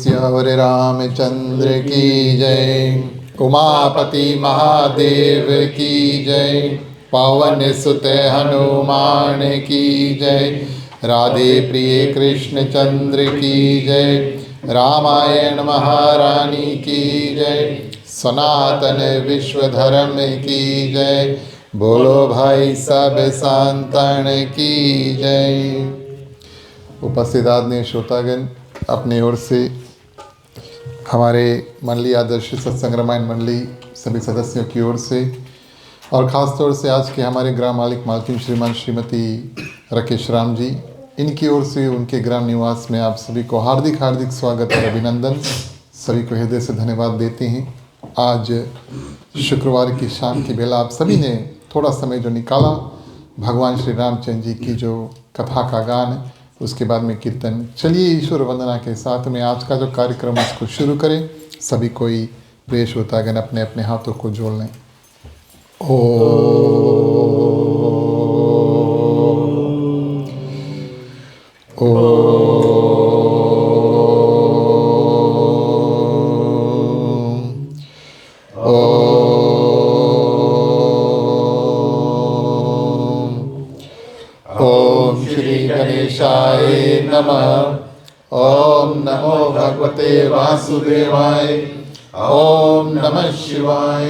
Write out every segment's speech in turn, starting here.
सियावर रामचंद्र की जय। उमापति महादेव की जय। पवन सुत हनुमान की जय। राधे प्रिय कृष्ण चंद्र की जय। रामायण महारानी की जय। सनातन विश्व धर्म की जय। बोलो भाई सब संतन की जय। उपस्थित आदरणीय श्रोतागण, अपनी ओर से हमारे मंडली आदर्श सत्संग रामायण मंडली सभी सदस्यों की ओर से और ख़ास तौर से आज के हमारे ग्राम मालिक मालकिन श्रीमान श्रीमती राकेश राम जी, इनकी ओर से उनके ग्राम निवास में आप सभी को हार्दिक हार्दिक स्वागत और अभिनंदन। सभी को हृदय से धन्यवाद देते हैं। आज शुक्रवार की शाम की बेला आप सभी ने थोड़ा समय जो निकाला, भगवान श्री रामचंद्र जी की जो कथा का गान, उसके बाद में कीर्तन। चलिए ईश्वर वंदना के साथ में आज का जो कार्यक्रम उसको शुरू करें। सभी कोई प्रिय श्रोतागण अपने अपने हाथों को जोड़ लें। ओम श्री गणेशाय नमः। ओम नमो भगवते वासुदेवाय। ओम नमः शिवाय।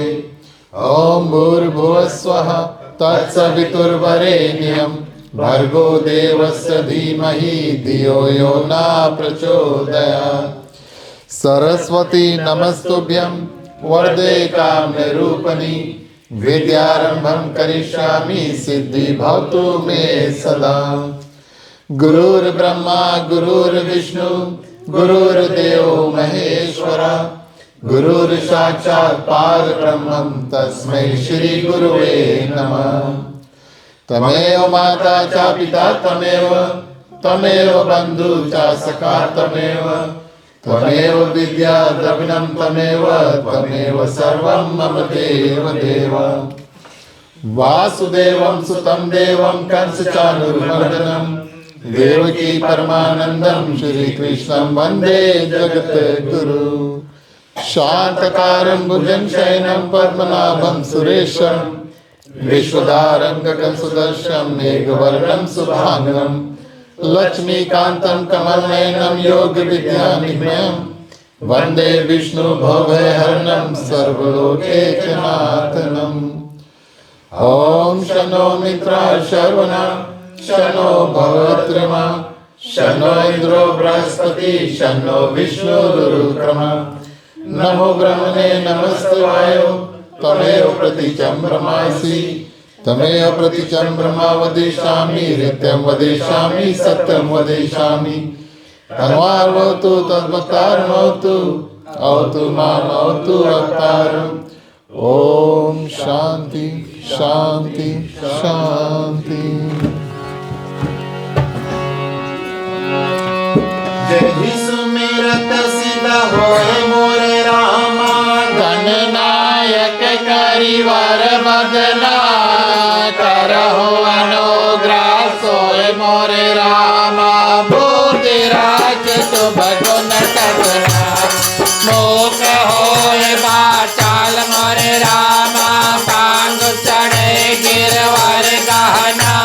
ओम भूर्भुवस्वः तत्सवितुर्वरेण्यं भर्गो देवस्य धीमहि धियो यो न प्रचोदयात्। सरस्वती नमस्तुभ्यं वरदे कामरूपिणी। विद्यारंभं करिष्यामि सिद्धि भवतु मे सदा। गुरुर्ब्रह्मा गुरुर्विष्णु गुरुर्देवो महेश्वरा। गुरुर्साक्षात् परब्रह्मं तस्मै श्री गुरुवे नमः। तमेव माता च पिता तमेव बन्धु च सखा त्वमेव विद्या द्रविणं त्वमेव सर्वं मम देव देव। वासुदेवं सुतं देवं कंसचाणूरमर्दनं देवकी परमानन्दं श्रीकृष्णं वन्दे जगद्गुरुं। शान्तकारं भुजगशयनं पद्मनाभं सुरेशं विश्वधारं गगनसदृशं मेघवर्णं शुभांगं लक्ष्मीकान्तं कमलनयनं योगविद्यानिधं वन्दे विष्णु भवभयहरणं सर्वलोकैकनाथम्। ॐ शन्नो मित्राः शर्वणा शन्नो भवत्रिमा शन्नो इन्द्रो बृहस्पतिः शन्नो विष्णुरुक्रमः। नमो ब्रह्मणे नमस्ते वायो त्वमेव प्रतीचं ब्रह्मासि। तमेव प्रतीचं ब्रह्मा वदिष्यामि नित्यं वदिष्यामि सत्यं वदिष्यामि। तन्वार्वतु तद्वक्तारमवतु अवतु मामवतु वक्तारम्। ओम शांति शांति शांति। जय सुमिरत सिद्ध होए मोरे रामा। गणनायक करिवर बदना करहो अनुग्रह सोए मोरे रामा। बुद्धि राख शुभ गुण सगुना मोख होए बाचाल मोरे रामा। पांग चढ़े गिरवर गहना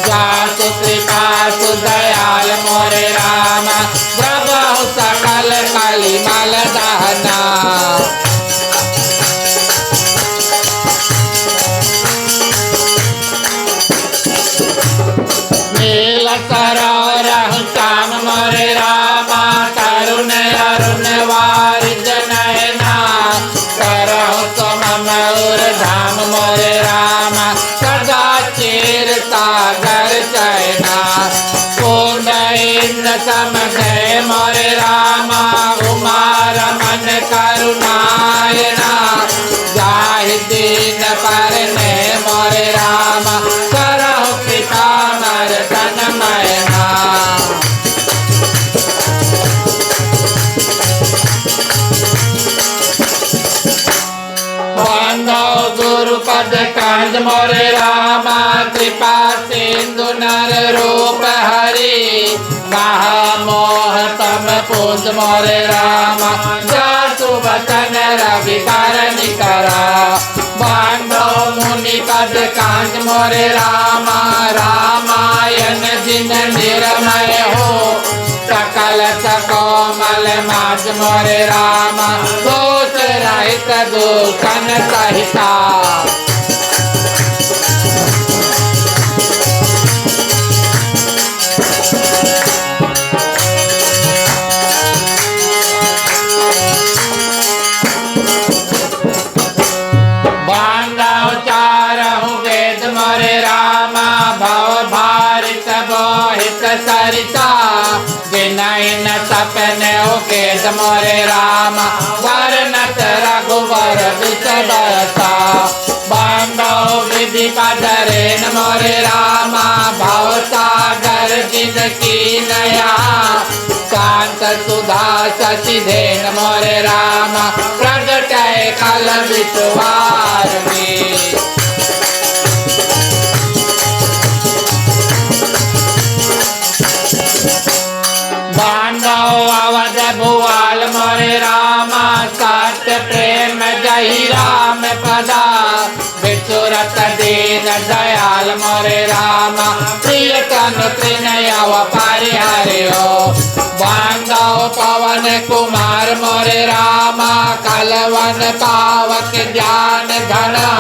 जासु कृपा सुदयाल मोरे रामा। प्रभु सकल कलिमल दहना सरोरह श्याम मोरे रामा। तरुण अरुण वारिज नयना करहु तुम और धाम मोरे रामा। सदा चीर सागर चैना कुंड इंद्र समझे मोरे रामा। उमा रमन करुणायना जाहि दीन परने मोरे रामा। करहु कृपा मर्दन मैना बंदो गुरुपद कांज मोरे रामा। कृपा सिंधु नर रूप हरि महामोह तम पूज मोरे रामा जासु वचन रवि करनि करा बांधो मुनि पद कांज मोरे रामा रामायण जिन निर्मय हो सकल सकोमल माज मोरे रामा दोष रहित दूषण सहिता सरिता जिनैन सपने उकेत मोरे रामा वर्णत रघुवर विषबरता बांधो विधि पदरेन मोरे रामा भव सागर जिनकी नया शांत सुधा शशिधेन मोरे रामा प्रगट कल विश्वार में अवध भुआल मोरे रामा सत्य प्रेम जही राम पदा विचुरत दीन दयाल मोरे रामा प्रिय तनु त्रिनय परिहरियो बांधव पवन कुमार मोरे रामा कलवन पावक ज्ञान धना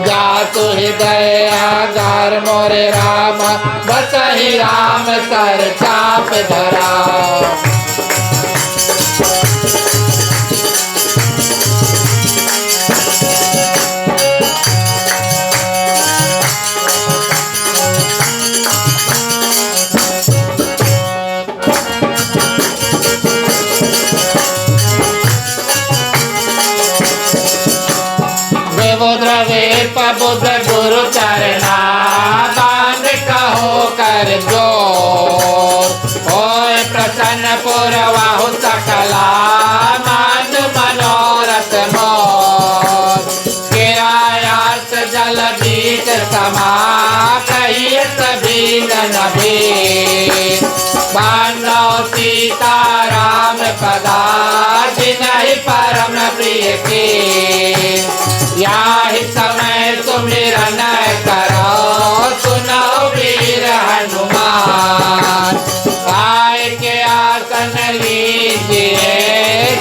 जातु हृदय आगार मोरे रामा बसहि राम सर चाप धरा बुद्ध गुरु चरना बांध कहो कर जोर होय प्रसन्न पुरवाहु सकला मान मनोरथ मोर किरायास जल बीच समा कहिए सभी नबी बांधो सीता राम पदा जिनहि परम प्रिय के याहि समय सुमिरन करो सुनो वीर हनुमान आय के आसन लीजिए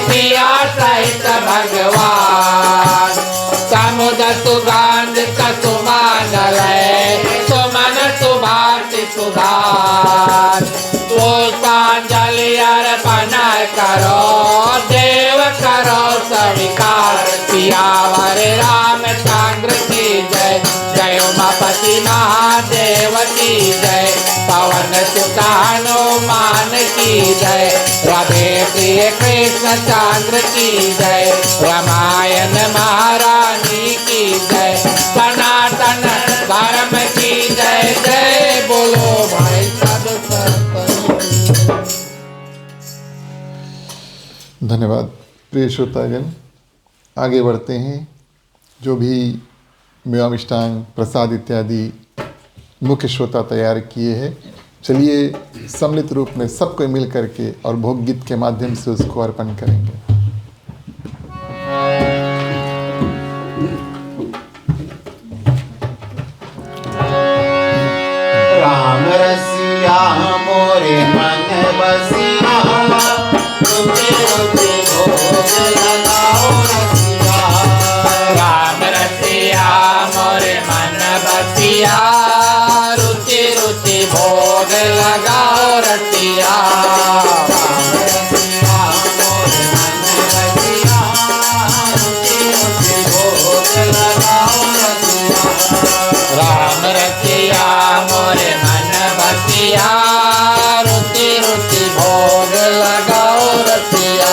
सिया सहित भगवान समुद्र सुगंध कसुमान लय सुमन सुभाषि सुधार पुष्पांजलि अर्पण करो देव करो स्वीकार सियावर रामचंद्र की जय जय उमापति महादेव की जय पवन सुत हनुमान की जय राधे प्रिय कृष्ण चंद्र की जय रामायण महारानी की जय सनातन धर्म की जय जय बोलो भाई सब धन्यवाद प्रिय श्रोतागण। आगे बढ़ते हैं। जो भी मेवा मिष्टांग प्रसाद इत्यादि मुख्य श्रोता तैयार किए हैं, चलिए सम्मिलित रूप में सबको मिल करके और भोग गीत के माध्यम से उसको अर्पण करेंगे। राम रसिया मोरे मन बसिया रुचि रुचि भोग लगाओ रसिया राम रसिया मोरे मन बसिया रुचि रुचि भोग लगाओ रसिया राम रसिया मोरे मन बसिया रुचि रुचि भोग लगाओ रसिया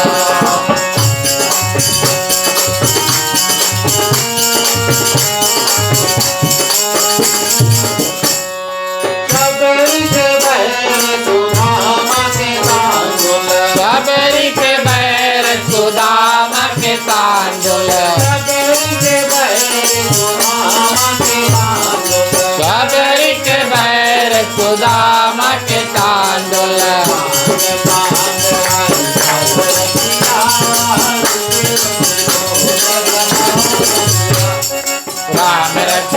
सबरी के बैर सुदामा के तांडुल सबरी के बैर सुदामा के तांडुल सबरी के बैर सुदामा के तांडुल सबरी के बैर सुदामा के तांडुल तांड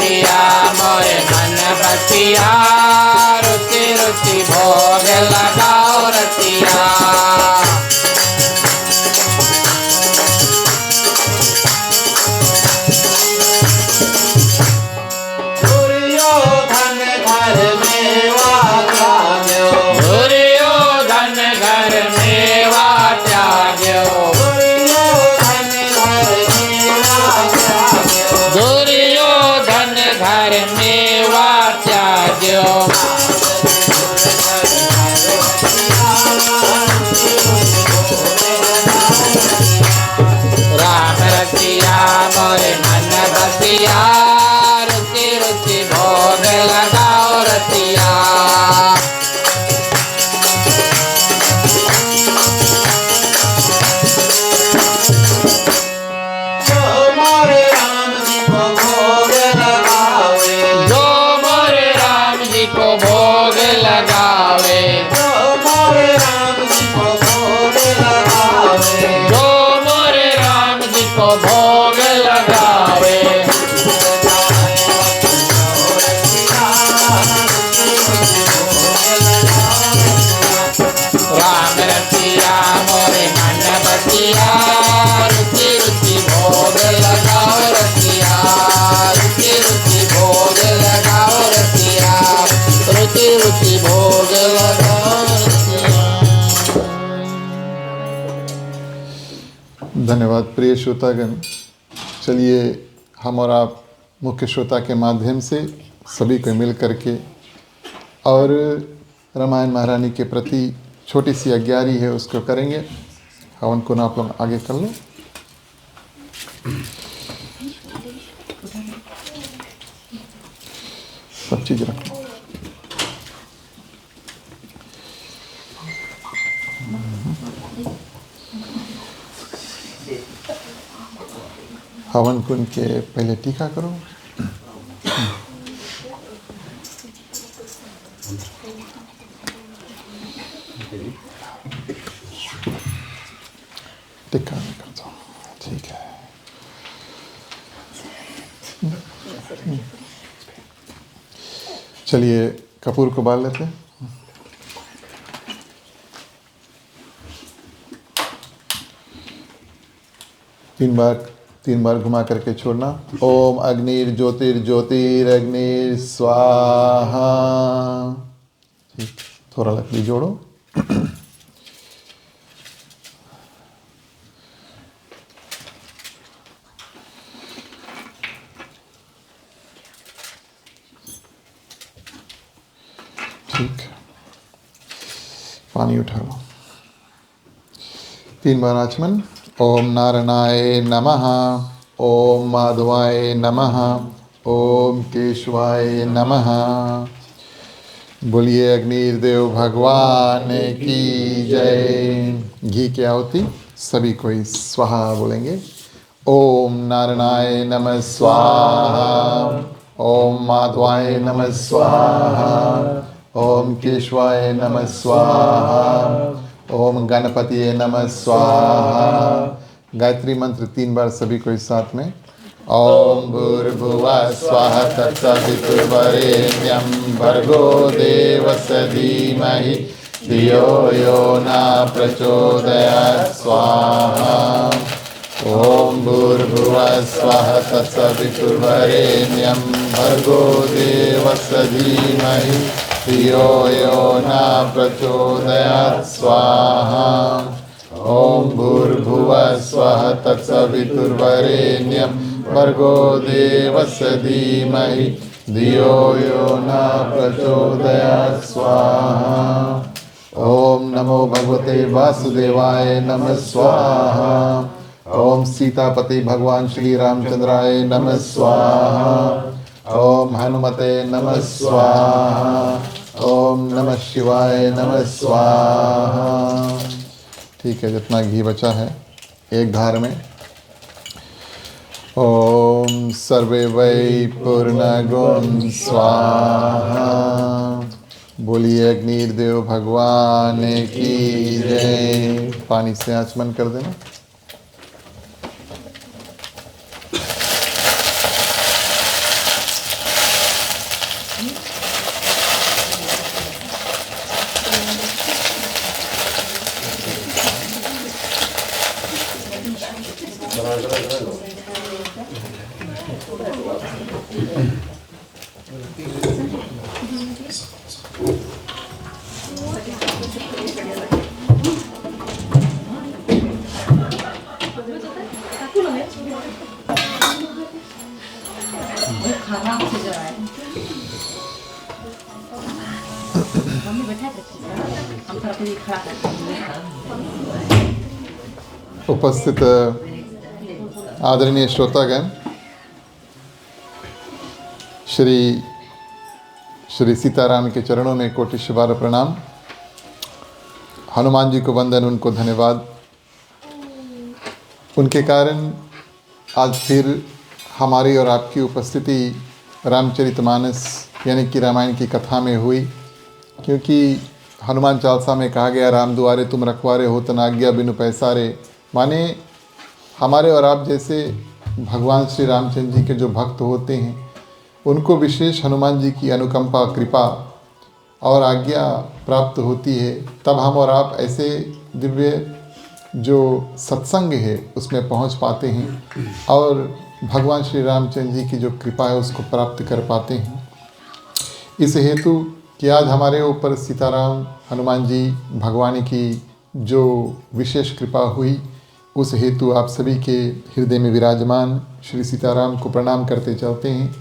रतिया मोरे मन बसिया रुचि रुचि भोग लगाओ रतिया दुर्योधन घर मेवा त्याग्यो दुर्योधन घर मेवा त्याग्यो दुर्योधन घर मेवा त्याग्यो दुर्योधन घर मेवा त्याग्यो राम रसिया मोरे मन बसिया रुचि रुचि भोग लगाओ रसिया जो मोरे राम जी को भोग लगावे जो मोरे राम जी को भोग लगावे जो मोरे राम जी को भोग लगावे जो मोरे राम जी को भोग लगावे राम रसिया मोरे मन बसिया रुचि रुचि भोग लगाओ रसिया रुचि रुचि भोग लगाओ रसिया रुचि रुचि भोग लगाओ रसिया। धन्यवाद प्रिय श्रोतागण। चलिए हम और आप मुख्य श्रोता के माध्यम से सभी को मिल करके और रामायण महारानी के प्रति छोटी सी अज्ञारी है उसको करेंगे। हवन को ना आप लोग आगे कर लो। सब चीज़ रखो। हवन कुंड के पहले टीका करो। टिक्का भी कर दो। ठीक है। चलिए कपूर को बाल लेते हैं। तीन बार घुमा करके छोड़ना। ओम अग्निर ज्योतिर्ज्योतिरग्निर स्वाहा। ठीक, थोड़ा लकड़ी जोड़ो। ठीक, पानी उठा लो। 3 बार आचमन। ओम नारायणाय नमः, ओम माधवाय नमः, ओम केशवाय नमः। बोलिए अग्निदेव भगवान की जय। घी की आहुति सभी कोई स्वाहा बोलेंगे। ओम नारायणाय नमः स्वाहा, ओम माधवाय नमः स्वाहा, ओम केशवाय नमः स्वाहा, ओम गणपतिये नमः स्वाहा। गायत्री मंत्र 3 बार सभी को इस साथ में। ओम भूर्भुवः स्वः तत्सवितुर्वरेण्यं भर्गो देवस्य धीमहि धियो यो न प्रचोदयात् स्वाहा। ओम भूर्भुवः स्वः तत्सवितुर्वरेण्यं भर्गो देवस्य धीमहि धियो यो न प्रचोदयात् स्वाहा। ओम भूर्भुवः स्वः तत्सवितुर्वरेण्यं भर्गो देवस्य धीमहि धियो यो न प्रचोदयात् स्वाहा। ओम नमो भगवते वासुदेवाय नमः स्वाहा। ओम सीतापति भगवान श्री रामचंद्राय नमः स्वाहा। ओम हनुमते नमः स्वाहा। ओम नमः शिवाय नमः स्वाहा। ठीक है, जितना घी बचा है एक धार में। ओम सर्वे वै पूर्णगुण स्वाहा। बोलिए अग्निदेव भगवान की जय। पानी से आचमन कर देना। उपस्थित आदरणीय श्रोतागण, श्री सीताराम के चरणों में कोटिशवार प्रणाम। हनुमान जी को वंदन, उनको धन्यवाद। उनके कारण आज फिर हमारी और आपकी उपस्थिति रामचरितमानस यानी कि रामायण की कथा में हुई, क्योंकि हनुमान चालीसा में कहा गया, राम दुआरे तुम रखवारे हो तन आज्ञा बिनु पैसारे। माने हमारे और आप जैसे भगवान श्री रामचंद्र जी के जो भक्त होते हैं, उनको विशेष हनुमान जी की अनुकंपा, कृपा और आज्ञा प्राप्त होती है। तब हम और आप ऐसे दिव्य जो सत्संग है उसमें पहुंच पाते हैं और भगवान श्री रामचंद्र जी की जो कृपा है उसको प्राप्त कर पाते हैं। इस हेतु कि आज हमारे ऊपर सीताराम हनुमान जी भगवान की जो विशेष कृपा हुई, उस हेतु आप सभी के हृदय में विराजमान श्री सीताराम को प्रणाम करते चलते हैं।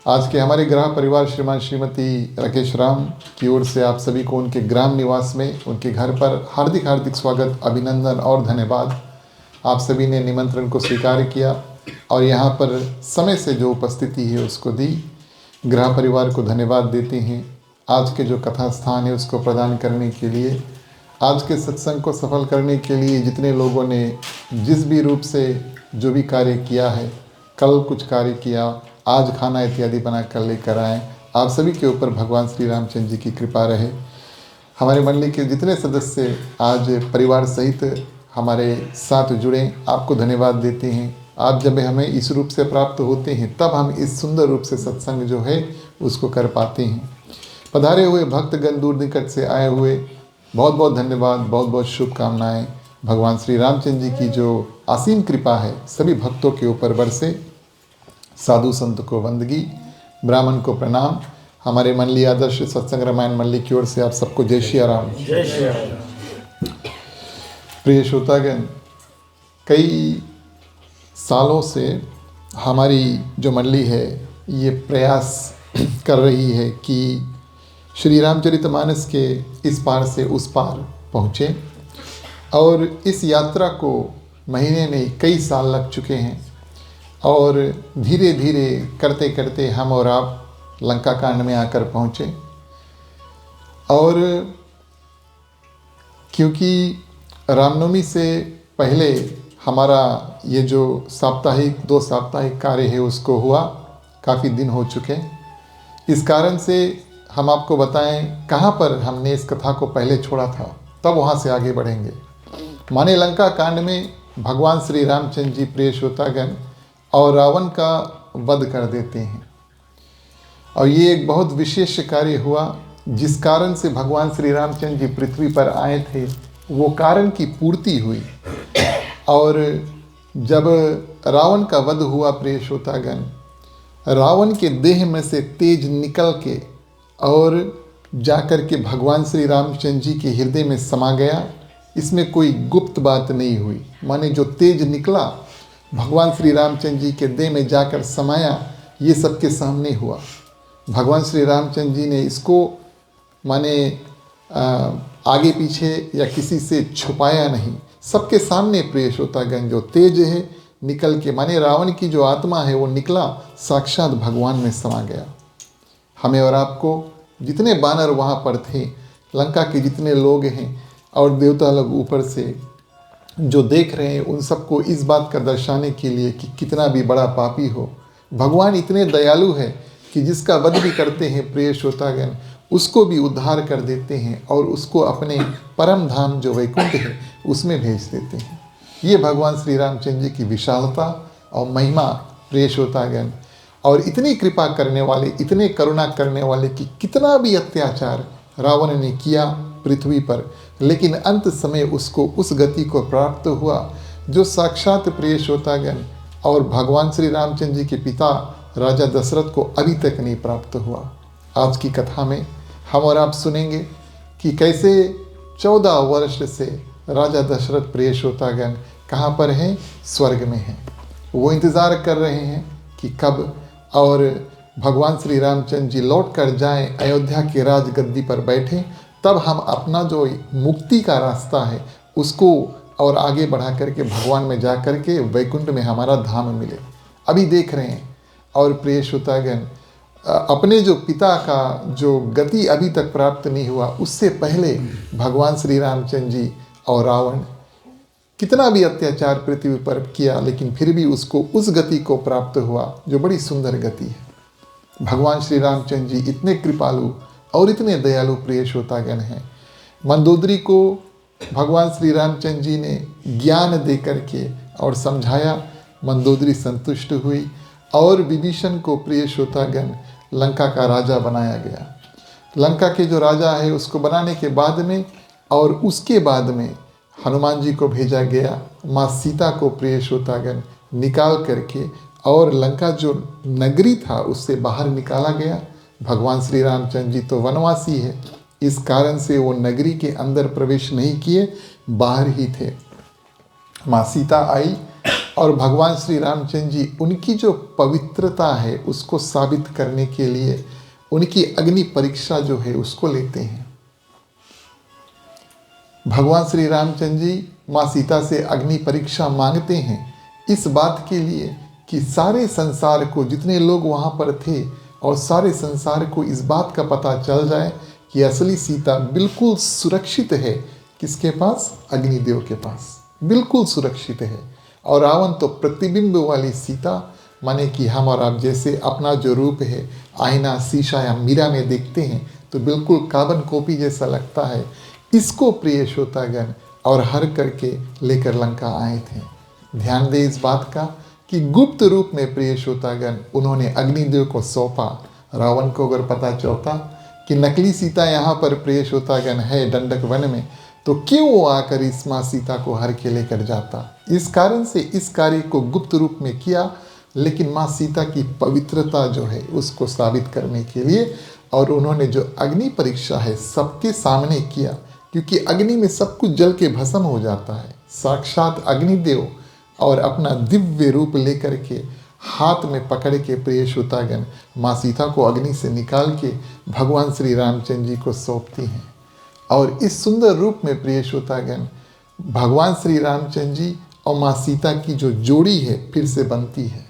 आज के हमारे गृह परिवार श्रीमान श्रीमती राकेश राम की ओर से आप सभी को उनके ग्राम निवास में, उनके घर पर हार्दिक हार्दिक स्वागत, अभिनंदन और धन्यवाद। आप सभी ने निमंत्रण को स्वीकार किया और यहाँ पर समय से जो उपस्थिति है उसको दी। गृह परिवार को धन्यवाद देते हैं। आज के जो कथा स्थान है उसको प्रदान करने के लिए, आज के सत्संग को सफल करने के लिए जितने लोगों ने जिस भी रूप से जो भी कार्य किया है, कल कुछ कार्य किया, आज खाना इत्यादि बना कर लेकर आए, आप सभी के ऊपर भगवान श्री रामचंद्र जी की कृपा रहे। हमारे मंडली के जितने सदस्य आज परिवार सहित हमारे साथ जुड़े, आपको धन्यवाद देते हैं। आप जब हमें इस रूप से प्राप्त होते हैं तब हम इस सुंदर रूप से सत्संग जो है उसको कर पाते हैं। पधारे हुए भक्तगण, दूर निकट से आए हुए, बहुत बहुत धन्यवाद, बहुत बहुत शुभकामनाएं। भगवान श्री रामचंद्र जी की जो असीम कृपा है सभी भक्तों के ऊपर बरसे। साधु संत को वंदगी, ब्राह्मण को प्रणाम। हमारे मंडली आदर्श सत्संग रामायण मंडली की ओर से आप सबको जय श्री राम। प्रिय श्रोतागण, कई सालों से हमारी जो मंडली है ये प्रयास कर रही है कि श्री रामचरितमानस के इस पार से उस पार पहुँचे, और इस यात्रा को महीने नहीं कई साल लग चुके हैं और धीरे धीरे करते करते हम और आप लंका कांड में आकर पहुँचे। और क्योंकि रामनवमी से पहले हमारा ये जो साप्ताहिक 2 साप्ताहिक कार्य है उसको हुआ, काफ़ी दिन हो चुके। इस कारण से हम आपको बताएं कहाँ पर हमने इस कथा को पहले छोड़ा था, तब वहाँ से आगे बढ़ेंगे। माने लंका कांड में भगवान श्री रामचंद्र जी, प्रिय श्रोतागण, और रावण का वध कर देते हैं। और ये एक बहुत विशेष कार्य हुआ जिस कारण से भगवान श्री रामचंद्र जी पृथ्वी पर आए थे, वो कारण की पूर्ति हुई। और जब रावण का वध हुआ, प्रिय श्रोतागण, रावण के देह में से तेज निकल के और जाकर के भगवान श्री रामचंद्र जी के हृदय में समा गया। इसमें कोई गुप्त बात नहीं हुई। माने जो तेज निकला भगवान श्री रामचंद्र जी के देह में जाकर समाया, ये सबके सामने हुआ। भगवान श्री रामचंद्र जी ने इसको माने आगे पीछे या किसी से छुपाया नहीं, सबके सामने प्रिय श्रोतागण जो तेज है निकल के, माने रावण की जो आत्मा है वो निकला, साक्षात भगवान में समा गया। हमें और आपको जितने बानर वहाँ पर थे, लंका के जितने लोग हैं और देवता लोग ऊपर से जो देख रहे हैं, उन सबको इस बात का दर्शाने के लिए कि कितना भी बड़ा पापी हो, भगवान इतने दयालु है कि जिसका वध भी करते हैं प्रिय श्रोतागण, उसको भी उद्धार कर देते हैं और उसको अपने परम धाम जो वैकुंठ है उसमें भेज देते हैं। ये भगवान श्री रामचंद्र जी की विशालता और महिमा, प्रिय श्रोतागण। और इतनी कृपा करने वाले, इतने करुणा करने वाले कि कितना भी अत्याचार रावण ने किया पृथ्वी पर, लेकिन अंत समय उसको उस गति को प्राप्त हुआ जो साक्षात प्रिय श्रोतागण और भगवान श्री रामचंद्र जी के पिता राजा दशरथ को अभी तक नहीं प्राप्त हुआ। आज की कथा में हम और आप सुनेंगे कि कैसे 14 वर्ष से राजा दशरथ प्रिय श्रोतागण कहाँ पर हैं? स्वर्ग में हैं। वो इंतज़ार कर रहे हैं कि कब और भगवान श्री रामचंद्र जी लौट कर जाएँ, अयोध्या के राजगद्दी पर बैठें, तब हम अपना जो मुक्ति का रास्ता है उसको और आगे बढ़ा करके भगवान में जा करके वैकुंठ में हमारा धाम मिले। अभी देख रहे हैं। और प्रिय श्रोतागण, अपने जो पिता का जो गति अभी तक प्राप्त नहीं हुआ, उससे पहले भगवान श्री रामचंद्र जी और रावण कितना भी अत्याचार पृथ्वी पर किया, लेकिन फिर भी उसको उस गति को प्राप्त हुआ जो बड़ी सुंदर गति है। भगवान श्री रामचंद्र जी इतने कृपालु और इतने दयालु प्रिय श्रोतागण हैं। मंदोदरी को भगवान श्री रामचंद्र जी ने ज्ञान दे करके और समझाया, मंदोदरी संतुष्ट हुई और विभीषण को प्रिय श्रोतागण लंका का राजा बनाया गया। लंका के जो राजा है उसको बनाने के बाद में और उसके बाद में हनुमान जी को भेजा गया, माँ सीता को प्रिय श्रोतागण निकाल करके और लंका जो नगरी था उससे बाहर निकाला गया। भगवान श्री रामचंद्र जी तो वनवासी है, इस कारण से वो नगरी के अंदर प्रवेश नहीं किए, बाहर ही थे। माँ सीता आई और भगवान श्री रामचंद्र जी उनकी जो पवित्रता है उसको साबित करने के लिए उनकी अग्नि परीक्षा जो है उसको लेते हैं। भगवान श्री रामचंद्र जी माँ सीता से अग्नि परीक्षा मांगते हैं इस बात के लिए कि सारे संसार को, जितने लोग वहाँ पर थे और सारे संसार को इस बात का पता चल जाए कि असली सीता बिल्कुल सुरक्षित है। किसके पास? अग्निदेव के पास बिल्कुल सुरक्षित है। और रावण तो प्रतिबिंब वाली सीता, माने कि हम और आप जैसे अपना जो रूप है आईना, शीशा या मीरा में देखते हैं तो बिल्कुल कार्बन कॉपी जैसा लगता है। इसको प्रिय श्रोतागण और हर करके लेकर लंका आए थे। ध्यान दें इस बात का कि गुप्त रूप में प्रिय श्रोतागण उन्होंने अग्निदेव को सौंपा। रावण को अगर पता चलता कि नकली सीता यहाँ पर प्रिय श्रोतागण है दंडक वन में, तो क्यों वो आकर इस माँ सीता को हर के लेकर जाता। इस कारण से इस कार्य को गुप्त रूप में किया, लेकिन माँ सीता की पवित्रता जो है उसको साबित करने के लिए और उन्होंने जो अग्नि परीक्षा है सबके सामने किया, क्योंकि अग्नि में सब कुछ जल के भस्म हो जाता है। साक्षात अग्निदेव और अपना दिव्य रूप लेकर के हाथ में पकड़ के प्रिय श्रोतागण माँ सीता को अग्नि से निकाल के भगवान श्री रामचंद्र जी को सौंपती हैं। और इस सुंदर रूप में प्रिय श्रोतागण भगवान श्री रामचंद्र जी और माँ सीता की जो जोड़ी है फिर से बनती है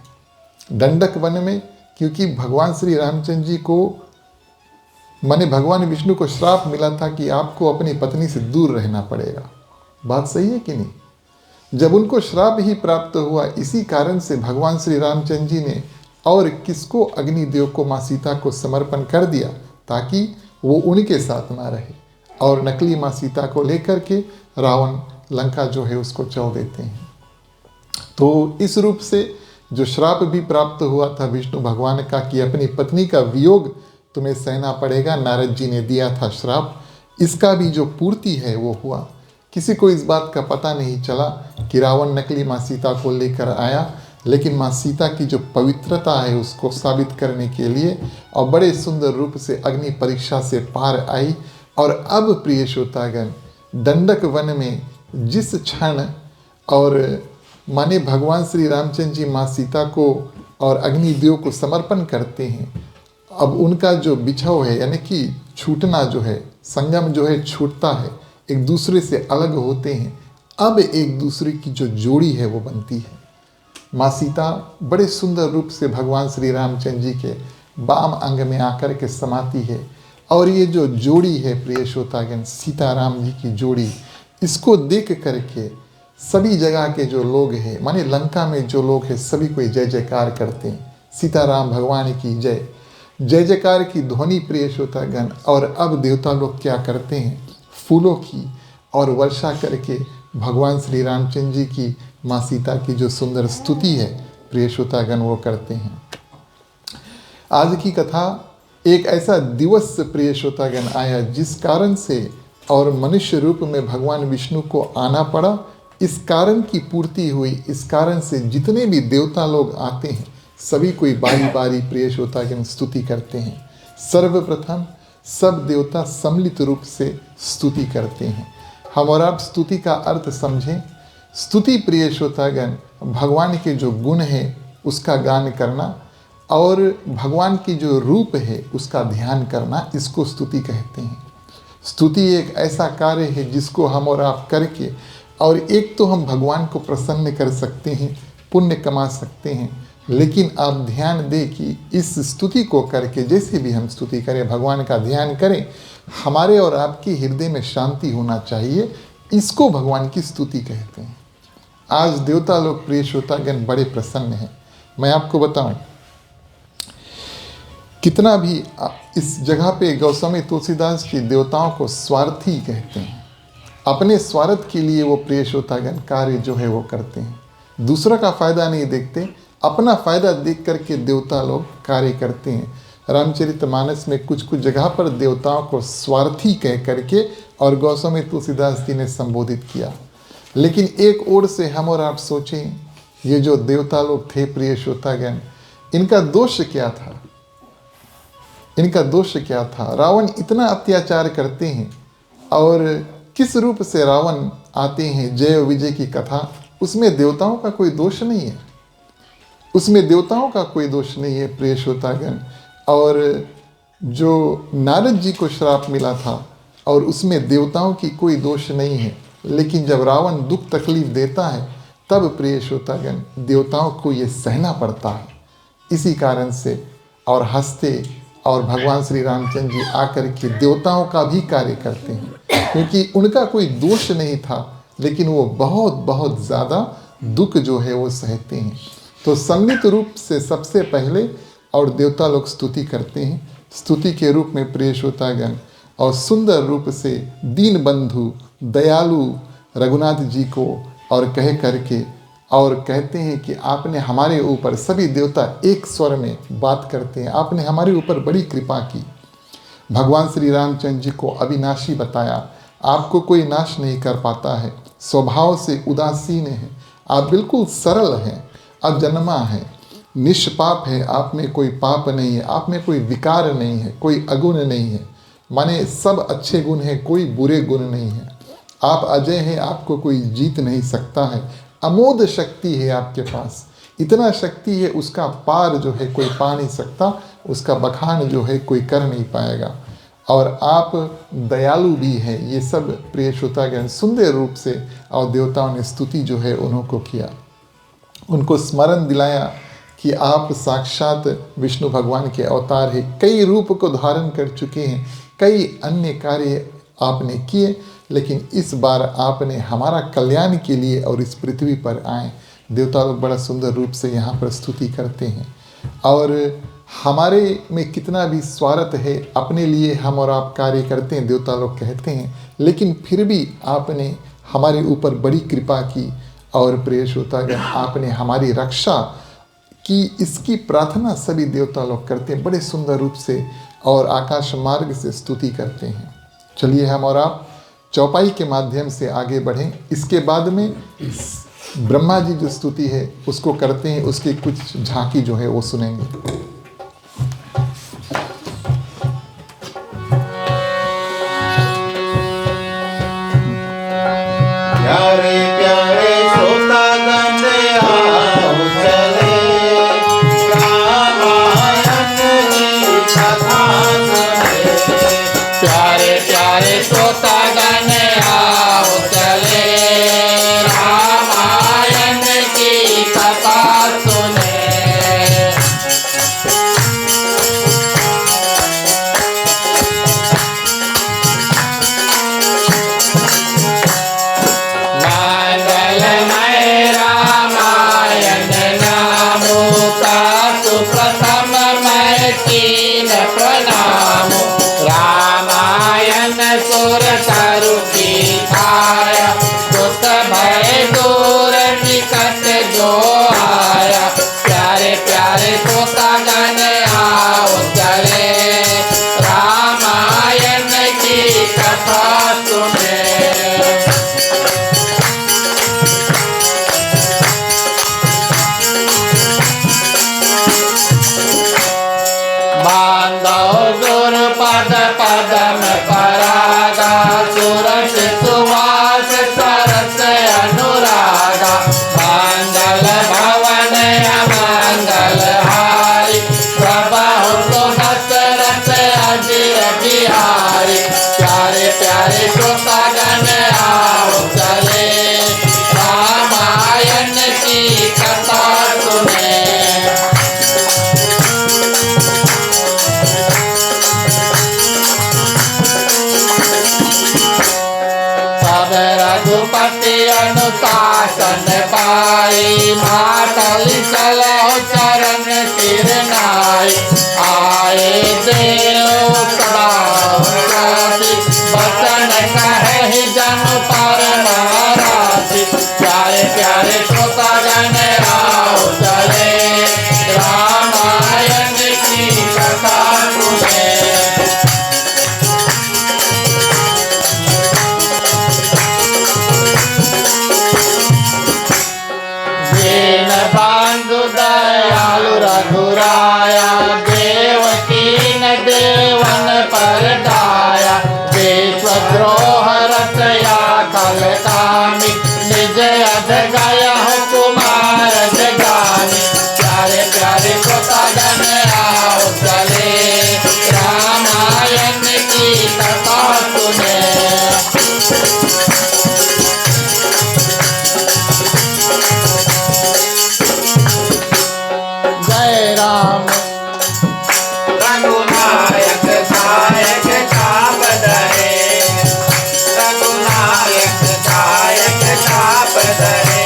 दंडक वन में, क्योंकि भगवान श्री रामचंद्र जी को माने भगवान विष्णु को श्राप मिला था कि आपको अपनी पत्नी से दूर रहना पड़ेगा। बात सही है कि नहीं? जब उनको श्राप ही प्राप्त हुआ, इसी कारण से भगवान श्री रामचंद्र जी ने और किसको? अग्निदेव को माँ सीता को समर्पण कर दिया ताकि वो उनके साथ ना रहे। और नकली माँ सीता को लेकर के रावण लंका जो है उसको चल देते हैं। तो इस रूप से जो श्राप भी प्राप्त हुआ था विष्णु भगवान का कि अपनी पत्नी का वियोग तुम्हें सहना पड़ेगा, नारद जी ने दिया था श्राप, इसका भी जो पूर्ति है वो हुआ। किसी को इस बात का पता नहीं चला कि रावण नकली माँ सीता को लेकर आया, लेकिन माँ सीता की जो पवित्रता है उसको साबित करने के लिए और बड़े सुंदर रूप से अग्नि परीक्षा से पार आई। और अब प्रिय श्रोतागण दंडक वन में जिस क्षण और माने भगवान श्री रामचंद्र जी माँ सीता को और अग्निदेव को समर्पण करते हैं, अब उनका जो बिछाव है यानी कि छूटना जो है, संगम जो है छूटता है, एक दूसरे से अलग होते हैं। अब एक दूसरे की जो जोड़ी है वो बनती है। माँ सीता बड़े सुंदर रूप से भगवान श्री रामचंद्र जी के वाम अंग में आकर के समाती है। और ये जो जोड़ी है प्रिय श्रोतागण सीताराम जी की जोड़ी, इसको देख करके सभी जगह के जो लोग हैं, माने लंका में जो लोग हैं, सभी कोई जय जयकार करते हैं, सीताराम भगवान की जय। जय जयकार की ध्वनि प्रिय श्रोतागण। और अब देवता लोग क्या करते हैं? फूलों की और वर्षा करके भगवान श्री रामचंद्र जी की माँ सीता की जो सुंदर स्तुति है प्रिय श्रोतागण वो करते हैं। आज की कथा एक ऐसा दिवस प्रिय श्रोतागण आया जिस कारण से और मनुष्य रूप में भगवान विष्णु को आना पड़ा इस कारण की पूर्ति हुई। इस कारण से जितने भी देवता लोग आते हैं सभी कोई बारी बारी प्रिय श्रोतागण स्तुति करते हैं। सर्वप्रथम सब देवता सम्मिलित रूप से स्तुति करते हैं। हम और आप स्तुति का अर्थ समझें। स्तुति प्रिय श्रोतागण भगवान के जो गुण है उसका गान करना और भगवान की जो रूप है उसका ध्यान करना, इसको स्तुति कहते हैं। स्तुति एक ऐसा कार्य है जिसको हम और आप करके और एक तो हम भगवान को प्रसन्न कर सकते हैं, पुण्य कमा सकते हैं, लेकिन आप ध्यान दें कि इस स्तुति को करके जैसे भी हम स्तुति करें, भगवान का ध्यान करें, हमारे और आपके हृदय में शांति होना चाहिए। इसको भगवान की स्तुति कहते हैं। आज देवता लोग प्रिय श्रोतागण बड़े प्रसन्न हैं। मैं आपको बताऊं, कितना भी इस जगह पे गोस्वामी तुलसीदास जी देवताओं को स्वार्थी कहते हैं। अपने स्वार्थ के लिए वो प्रिय श्रोतागण कार्य जो है वो करते हैं। दूसरा का फायदा नहीं देखते, अपना फायदा देख करके देवता लोग कार्य करते हैं। रामचरितमानस में कुछ कुछ जगह पर देवताओं को स्वार्थी कह करके और गोस्वामी तुलसीदास जी ने संबोधित किया। लेकिन एक ओर से हम और आप सोचें, ये जो देवता लोग थे प्रिय श्रोतागण, इनका दोष क्या था? इनका दोष क्या था? रावण इतना अत्याचार करते हैं और किस रूप से रावण आते हैं, जय विजय की कथा, उसमें देवताओं का कोई दोष नहीं है। उसमें देवताओं का कोई दोष नहीं है प्रिय श्रोतागण। और जो नारद जी को श्राप मिला था और उसमें देवताओं की कोई दोष नहीं है, लेकिन जब रावण दुख तकलीफ देता है तब प्रिय श्रोतागण देवताओं को ये सहना पड़ता है। इसी कारण से और हंसते और भगवान श्री रामचंद्र जी आकर के देवताओं का भी कार्य करते हैं, क्योंकि उनका कोई दोष नहीं था, लेकिन वो बहुत बहुत ज़्यादा दुख जो है वो सहते हैं। तो सम्मिलित रूप से सबसे पहले और देवता लोग स्तुति करते हैं। स्तुति के रूप में प्रिय श्रोतागण और सुंदर रूप से दीन बंधु दयालु रघुनाथ जी को और कह करके और कहते हैं कि आपने हमारे ऊपर, सभी देवता एक स्वर में बात करते हैं, आपने हमारे ऊपर बड़ी कृपा की। भगवान श्री रामचंद्र जी को अविनाशी बताया, आपको कोई नाश नहीं कर पाता है, स्वभाव से उदासीन है, आप बिल्कुल सरल हैं, अजन्मा हैं, निष्पाप है, आप में कोई पाप नहीं है, आप में कोई विकार नहीं है, कोई अगुण नहीं है, माने सब अच्छे गुण हैं, कोई बुरे गुण नहीं है। आप अजय हैं, आपको कोई जीत नहीं सकता है, अमोघ शक्ति है आपके पास, इतना शक्ति है उसका पार जो है कोई पा नहीं सकता, उसका बखान जो है कोई कर नहीं पाएगा। और आप दयालु भी हैं। ये सब प्रिय श्रोतागण सुंदर रूप से और देवताओं ने स्तुति जो है उनको किया, उनको स्मरण दिलाया कि आप साक्षात विष्णु भगवान के अवतार हैं, कई रूप को धारण कर चुके हैं, कई अन्य कार्य आपने किए, लेकिन इस बार आपने हमारा कल्याण के लिए और इस पृथ्वी पर आए। देवता लोग बड़ा सुंदर रूप से यहाँ पर स्तुति करते हैं। और हमारे में कितना भी स्वार्थ है, अपने लिए हम और आप कार्य करते हैं, देवता लोग कहते हैं, लेकिन फिर भी आपने हमारे ऊपर बड़ी कृपा की और प्रिय श्रोतागण आपने हमारी रक्षा की, इसकी प्रार्थना सभी देवता लोग करते हैं बड़े सुंदर रूप से और आकाश मार्ग से स्तुति करते हैं। चलिए हम और आप चौपाई के माध्यम से आगे बढ़ें। इसके बाद में ब्रह्मा जी जो स्तुति है उसको करते हैं, उसकी कुछ झांकी जो है वो सुनेंगे। प्यारे प्यारे श्रोतागण आओ चले, रामायण की कथा सुने। प्यारे प्यारे श्रोतागण आओ चले, रामायण की कथा सुने। मंगलमय रामायण नामोता सुप्रथममय कीन प्रणामो। रामायण सुर तरु की छाया, दुख भय दूर निकट जो आया। प्यारे प्यारे श्रोतागण आओ चले, रामायण की कथा सुने। गौ गुरु पद पदम परागा सुरस सुवास सरस अनुरागा मंगल भवन अमंगल हारी प्रभु सुनत रत अजिर बिहारी प्यारे प्यारे श्रोतागण आओ चले रामायण की कथा सुने। रघुपति अनुशासन पाई मातल चलो चरण सिर नाई आए देव वचन कहे जन पर महाराज प्यारे प्यारे श्रोतागण आओ चले रामायण की कथा सुने। बांधु दयालु रघुराया देवकी न देवन पर दाया विश्वद्रोह रचया कल कामी निज अध गया कुमार जगानी प्यारे प्यारे श्रोतागण आओ चले रामायण की कथा सुने। रघुनायक सायक छाप धरे रघुनायक सायक छाप धरे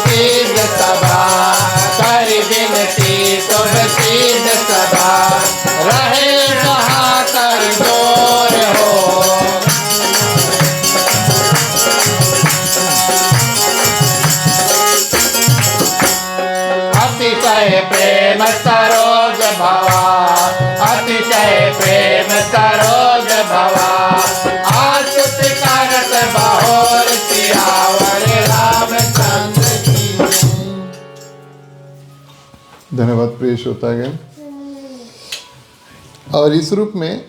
सिद्ध सभा कर बिनती शुभ सिद्ध सभा रहे जहाँ कर जोर हो अतिशय प्रेम सरोज भवा अतिशय प्रेम सरोज भवा आसुत करत बहोर सियावर रामचंद्र की। धन्यवाद प्रिय श्रोतागण। और इस रूप में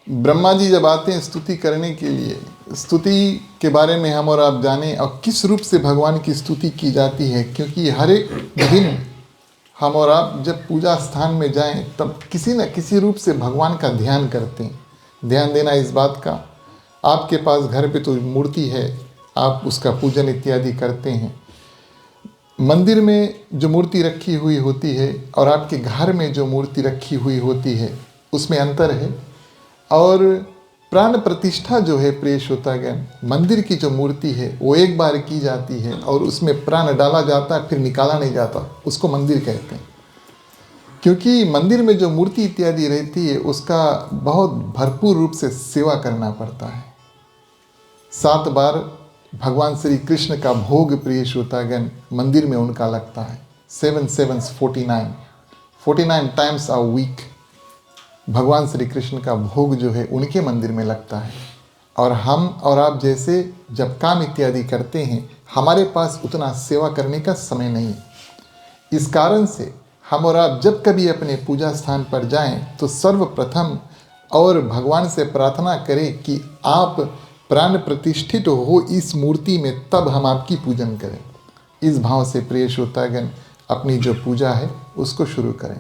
ब्रह्मा जी जब आते हैं स्तुति करने के लिए, स्तुति के बारे में हम और आप जानें और किस रूप से भगवान की स्तुति की जाती है, क्योंकि हर एक दिन हम और आप जब पूजा स्थान में जाएं तब किसी न किसी रूप से भगवान का ध्यान करते हैं। ध्यान देना इस बात का, आपके पास घर पे तो मूर्ति है, आप उसका पूजन इत्यादि करते हैं। मंदिर में जो मूर्ति रखी हुई होती है और आपके घर में जो मूर्ति रखी हुई होती है उसमें अंतर है। और प्राण प्रतिष्ठा जो है प्रिय श्रोतागण, मंदिर की जो मूर्ति है वो एक बार की जाती है और उसमें प्राण डाला जाता है, फिर निकाला नहीं जाता, उसको मंदिर कहते हैं। क्योंकि मंदिर में जो मूर्ति इत्यादि रहती है उसका बहुत भरपूर रूप से सेवा करना पड़ता है। 7 बार भगवान श्री कृष्ण का भोग प्रिय श्रोतागण मंदिर में उनका लगता है। 7 sevens 49 टाइम्स अ वीक भगवान श्री कृष्ण का भोग जो है उनके मंदिर में लगता है। और हम और आप जैसे जब काम इत्यादि करते हैं हमारे पास उतना सेवा करने का समय नहीं है। इस कारण से हम और आप जब कभी अपने पूजा स्थान पर जाएं तो सर्वप्रथम और भगवान से प्रार्थना करें कि आप प्राण प्रतिष्ठित हो इस मूर्ति में, तब हम आपकी पूजन करें। इस भाव से प्रिय श्रोतागण अपनी जो पूजा है उसको शुरू करें।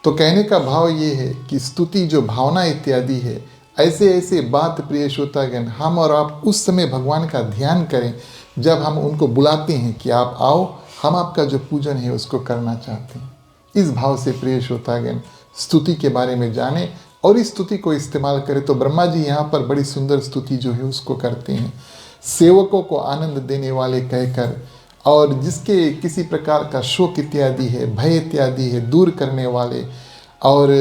तो कहने का भाव ये है कि स्तुति जो भावना इत्यादि है, ऐसे ऐसे बात प्रिय श्रोतागण हम और आप उस समय भगवान का ध्यान करें जब हम उनको बुलाते हैं कि आप आओ, हम आपका जो पूजन है उसको करना चाहते हैं। इस भाव से प्रिय श्रोतागण स्तुति के बारे में जानें और इस स्तुति को इस्तेमाल करें। तो ब्रह्मा जी यहाँ पर बड़ी सुंदर स्तुति जो है उसको करते हैं, सेवकों को आनंद देने वाले कहकर, और जिसके किसी प्रकार का शोक इत्यादि है, भय इत्यादि है, दूर करने वाले, और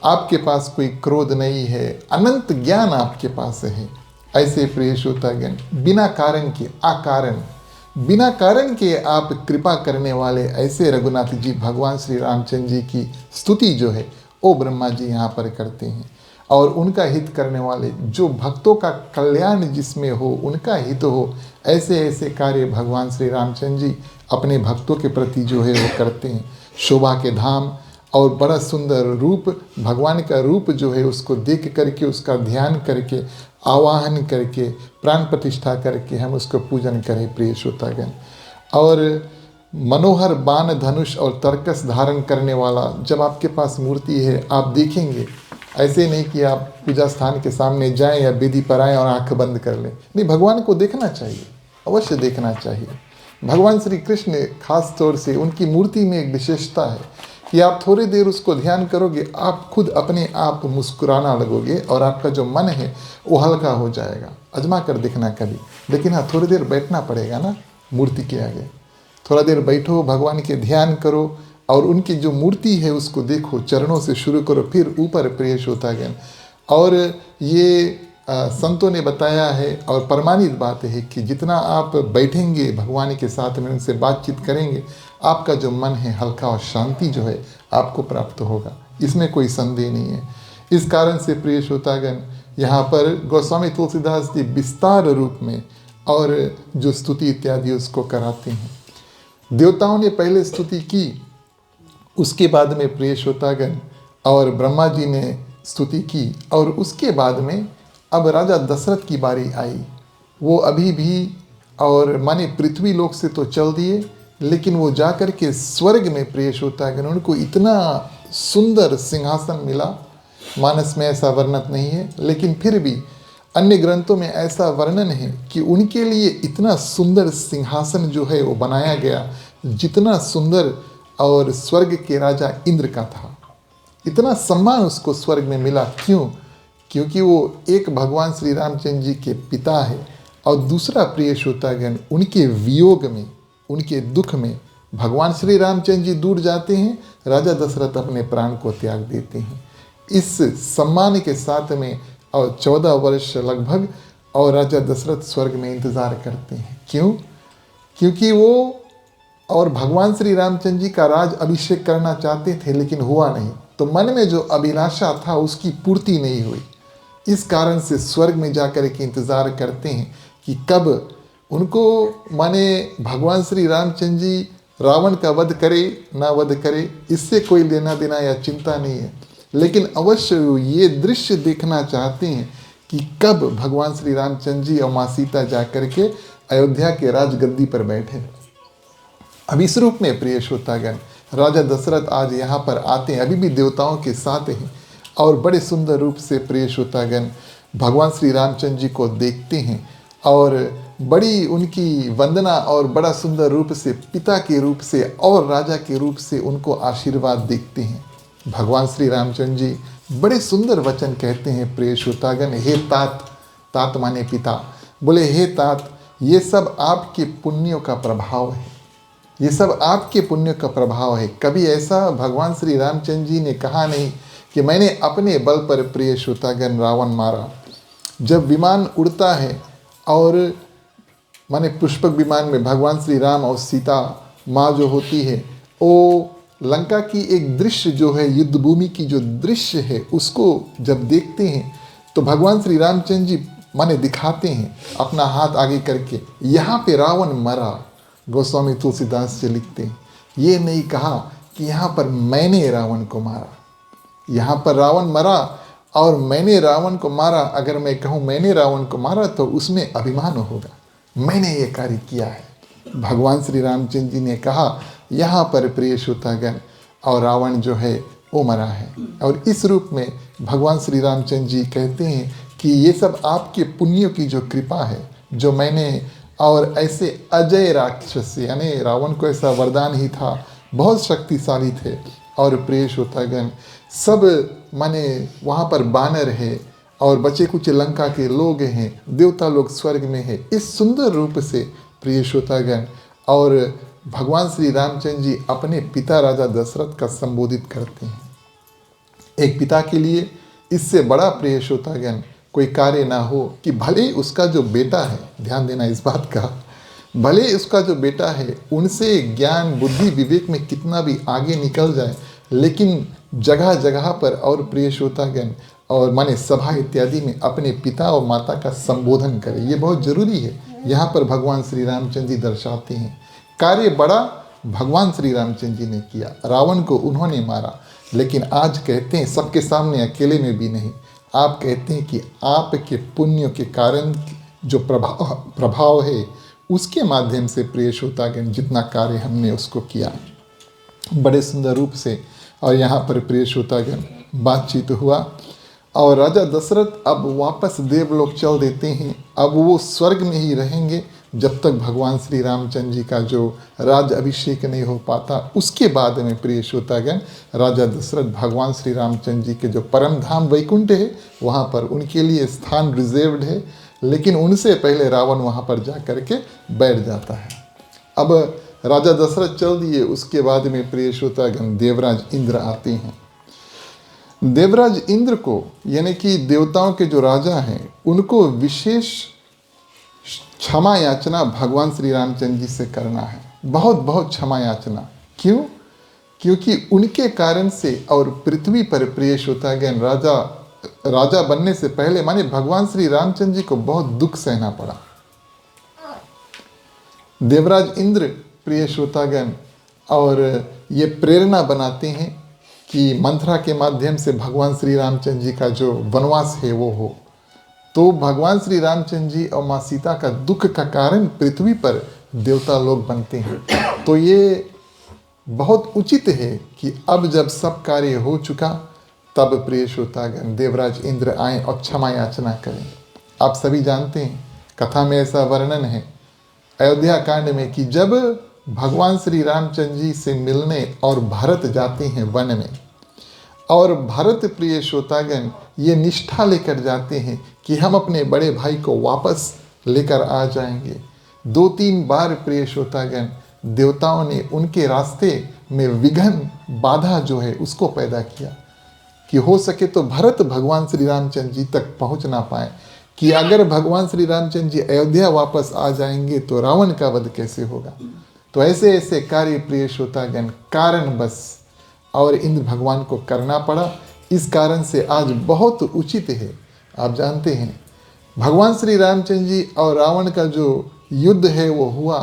आपके पास कोई क्रोध नहीं है, अनंत ज्ञान आपके पास है। ऐसे प्रिय श्रोतागण बिना कारण के अकारण, बिना कारण के आप कृपा करने वाले ऐसे रघुनाथ जी भगवान श्री रामचंद्र जी की स्तुति जो है वो ब्रह्मा जी यहाँ पर करते हैं। और उनका हित करने वाले, जो भक्तों का कल्याण जिसमें हो, उनका हित हो, ऐसे ऐसे कार्य भगवान श्री रामचंद्र जी अपने भक्तों के प्रति जो है वो करते हैं। शोभा के धाम और बड़ा सुंदर रूप, भगवान का रूप जो है उसको देख करके, उसका ध्यान करके, आवाहन करके, प्राण प्रतिष्ठा करके हम उसको पूजन करें प्रिय श्रोतागण। और मनोहर बाण धनुष और तर्कस धारण करने वाला जब आपके पास मूर्ति है, आप देखेंगे, ऐसे नहीं कि आप पूजा स्थान के सामने जाएं या वेदी पर आएँ और आंख बंद कर लें। नहीं, भगवान को देखना चाहिए, अवश्य देखना चाहिए। भगवान श्री कृष्ण खास तौर से, उनकी मूर्ति में एक विशेषता है कि आप थोड़ी देर उसको ध्यान करोगे, आप खुद अपने आप मुस्कुराना लगोगे और आपका जो मन है वो हल्का हो जाएगा। आजमा कर देखना कभी। लेकिन हाँ, थोड़ी देर बैठना पड़ेगा ना मूर्ति के आगे। थोड़ा देर बैठो, भगवान के ध्यान करो और उनकी जो मूर्ति है उसको देखो, चरणों से शुरू करो, फिर ऊपर प्रिय श्रोतागण। और ये संतों ने बताया है और प्रमाणित बात है कि जितना आप बैठेंगे भगवान के साथ में, उनसे बातचीत करेंगे, आपका जो मन है हल्का और शांति जो है आपको प्राप्त होगा। इसमें कोई संदेह नहीं है। इस कारण से प्रिय श्रोतागण, यहाँ पर गोस्वामी तुलसीदास जी विस्तार रूप में और जो स्तुति इत्यादि उसको कराते हैं। देवताओं ने पहले स्तुति की, उसके बाद में प्रिय श्रोतागण और ब्रह्मा जी ने स्तुति की, और उसके बाद में अब राजा दशरथ की बारी आई। वो अभी भी और माने पृथ्वी लोक से तो चल दिए, लेकिन वो जाकर के स्वर्ग में प्रिय श्रोतागण, उनको इतना सुंदर सिंहासन मिला। मानस में ऐसा वर्णन नहीं है, लेकिन फिर भी अन्य ग्रंथों में ऐसा वर्णन है कि उनके लिए इतना सुंदर सिंहासन जो है वो बनाया गया, जितना सुंदर और स्वर्ग के राजा इंद्र का था। इतना सम्मान उसको स्वर्ग में मिला। क्यों? क्योंकि वो एक भगवान श्री रामचंद्र जी के पिता है, और दूसरा प्रिय श्रोतागण, उनके वियोग में, उनके दुख में भगवान श्री रामचंद्र जी दूर जाते हैं, राजा दशरथ अपने प्राण को त्याग देते हैं। इस सम्मान के साथ में और 14 वर्ष लगभग और राजा दशरथ स्वर्ग में इंतज़ार करते हैं। क्यों? क्योंकि वो और भगवान श्री रामचंद्र जी का राज अभिषेक करना चाहते थे, लेकिन हुआ नहीं। तो मन में जो अभिलाषा था उसकी पूर्ति नहीं हुई। इस कारण से स्वर्ग में जाकर के इंतज़ार करते हैं कि कब उनको माने भगवान श्री रामचंद्र जी रावण का वध करे ना वध करे, इससे कोई लेना देना या चिंता नहीं है, लेकिन अवश्य ये दृश्य देखना चाहते हैं कि कब भगवान श्री रामचंद्र जी और माँ सीता जाकर के अयोध्या के राजगद्दी पर बैठे। अब इस रूप में प्रिय श्रोतागण, राजा दशरथ आज यहाँ पर आते हैं, अभी भी देवताओं के साथ हैं, और बड़े सुंदर रूप से प्रिय श्रोतागण भगवान श्री रामचंद्र जी को देखते हैं और बड़ी उनकी वंदना और बड़ा सुंदर रूप से पिता के रूप से और राजा के रूप से उनको आशीर्वाद देखते हैं। भगवान श्री रामचंद्र जी बड़े सुंदर वचन कहते हैं प्रिय श्रोतागण। हे तात, तात माने पिता, बोले हे तात, ये सब आपके पुण्यों का प्रभाव है, ये सब आपके पुण्य का प्रभाव है। कभी ऐसा भगवान श्री रामचंद्र जी ने कहा नहीं कि मैंने अपने बल पर प्रिय श्रोतागण रावण मारा। जब विमान उड़ता है और माने पुष्पक विमान में भगवान श्री राम और सीता माँ जो होती है, वो लंका की एक दृश्य जो है, युद्ध भूमि की जो दृश्य है, उसको जब देखते हैं तो भगवान श्री रामचंद्र जी माने दिखाते हैं अपना हाथ आगे करके, यहाँ पे रावण मरा। गोस्वामी तुलसीदास जी लिखते हैं, ये नहीं कहा कि यहाँ पर मैंने रावण को मारा। यहाँ पर रावण मरा और मैंने रावण को मारा। अगर मैं कहूँ मैंने रावण को मारा तो उसमें अभिमान होगा, मैंने ये कार्य किया है। भगवान श्री रामचंद्र जी ने कहा यहाँ पर प्रिय श्रोतागण और रावण जो है वो मरा है। और इस रूप में भगवान श्री रामचंद्र जी कहते हैं कि ये सब आपके पुण्यों की जो कृपा है, जो मैंने, और ऐसे अजय राक्षस यानी रावण को ऐसा वरदान ही था, बहुत शक्तिशाली थे। और प्रिय श्रोतागण सब माने वहाँ पर बानर है और बचे कुछ लंका के लोग हैं, देवता लोग स्वर्ग में है। इस सुंदर रूप से प्रिय श्रोतागण और भगवान श्री रामचंद्र जी अपने पिता राजा दशरथ का संबोधित करते हैं। एक पिता के लिए इससे बड़ा प्रिय श्रोतागण कोई कार्य ना हो कि भले उसका जो बेटा है, ध्यान देना इस बात का, भले उसका जो बेटा है उनसे ज्ञान बुद्धि विवेक में कितना भी आगे निकल जाए, लेकिन जगह जगह पर और प्रिय श्रोतागण और माने सभा इत्यादि में अपने पिता और माता का संबोधन करें। ये बहुत जरूरी है। यहाँ पर भगवान श्री रामचंद्र जी दर्शाते हैं कार्य बड़ा भगवान श्री रामचंद्र जी ने किया, रावण को उन्होंने मारा, लेकिन आज कहते हैं सबके सामने अकेले में भी नहीं, आप कहते हैं कि आपके पुण्य के कारण जो प्रभाव है उसके माध्यम से प्रिय श्रोतागण जितना कार्य हमने उसको किया बड़े सुंदर रूप से। और यहाँ पर प्रिय श्रोतागण बातचीत हुआ और राजा दशरथ अब वापस देवलोक चल देते हैं। अब वो स्वर्ग में ही रहेंगे जब तक भगवान श्री रामचंद्र जी का जो राज अभिषेक नहीं हो पाता। उसके बाद में प्रिय श्रोतागण राजा दशरथ भगवान श्री रामचंद्र जी के जो परम धाम वैकुंठ है वहाँ पर उनके लिए स्थान रिजर्व्ड है, लेकिन उनसे पहले रावण वहाँ पर जा कर के बैठ जाता है। अब राजा दशरथ चल दिए, उसके बाद में प्रिय श्रोतागण देवराज इंद्र आते हैं। देवराज इंद्र को यानी कि देवताओं के जो राजा हैं उनको विशेष क्षमा याचना भगवान श्री रामचंद्र जी से करना है, बहुत बहुत क्षमा याचना। क्यों? क्योंकि उनके कारण से और पृथ्वी पर प्रिय श्रोतागण राजा बनने से पहले माने भगवान श्री रामचंद्र जी को बहुत दुख सहना पड़ा। देवराज इंद्र प्रिय श्रोतागण और ये प्रेरणा बनाते हैं कि मंथरा के माध्यम से भगवान श्री रामचंद्र जी का जो वनवास है वो हो। तो भगवान श्री रामचंद्र जी और माँ सीता का दुख का कारण पृथ्वी पर देवता लोग बनते हैं। तो ये बहुत उचित है कि अब जब सब कार्य हो चुका तब प्रिय श्रोतागण देवराज इंद्र आए और क्षमा याचना करें। आप सभी जानते हैं कथा में ऐसा वर्णन है अयोध्या कांड में कि जब भगवान श्री रामचंद्र जी से मिलने और भरत जाते हैं वन में, और भरत प्रिय श्रोतागण ये निष्ठा लेकर जाते हैं कि हम अपने बड़े भाई को वापस लेकर आ जाएंगे। 2-3 बार प्रिय श्रोतागण देवताओं ने उनके रास्ते में विघ्न बाधा जो है उसको पैदा किया कि हो सके तो भरत भगवान श्री रामचंद्र जी तक पहुंच ना पाए, कि अगर भगवान श्री रामचंद्र जी अयोध्या वापस आ जाएंगे तो रावण का वध कैसे होगा। तो ऐसे ऐसे कार्य प्रिय श्रोतागण कारण बस और इंद्र भगवान को करना पड़ा। इस कारण से आज बहुत उचित है। आप जानते हैं भगवान श्री रामचंद्र जी और रावण का जो युद्ध है वो हुआ।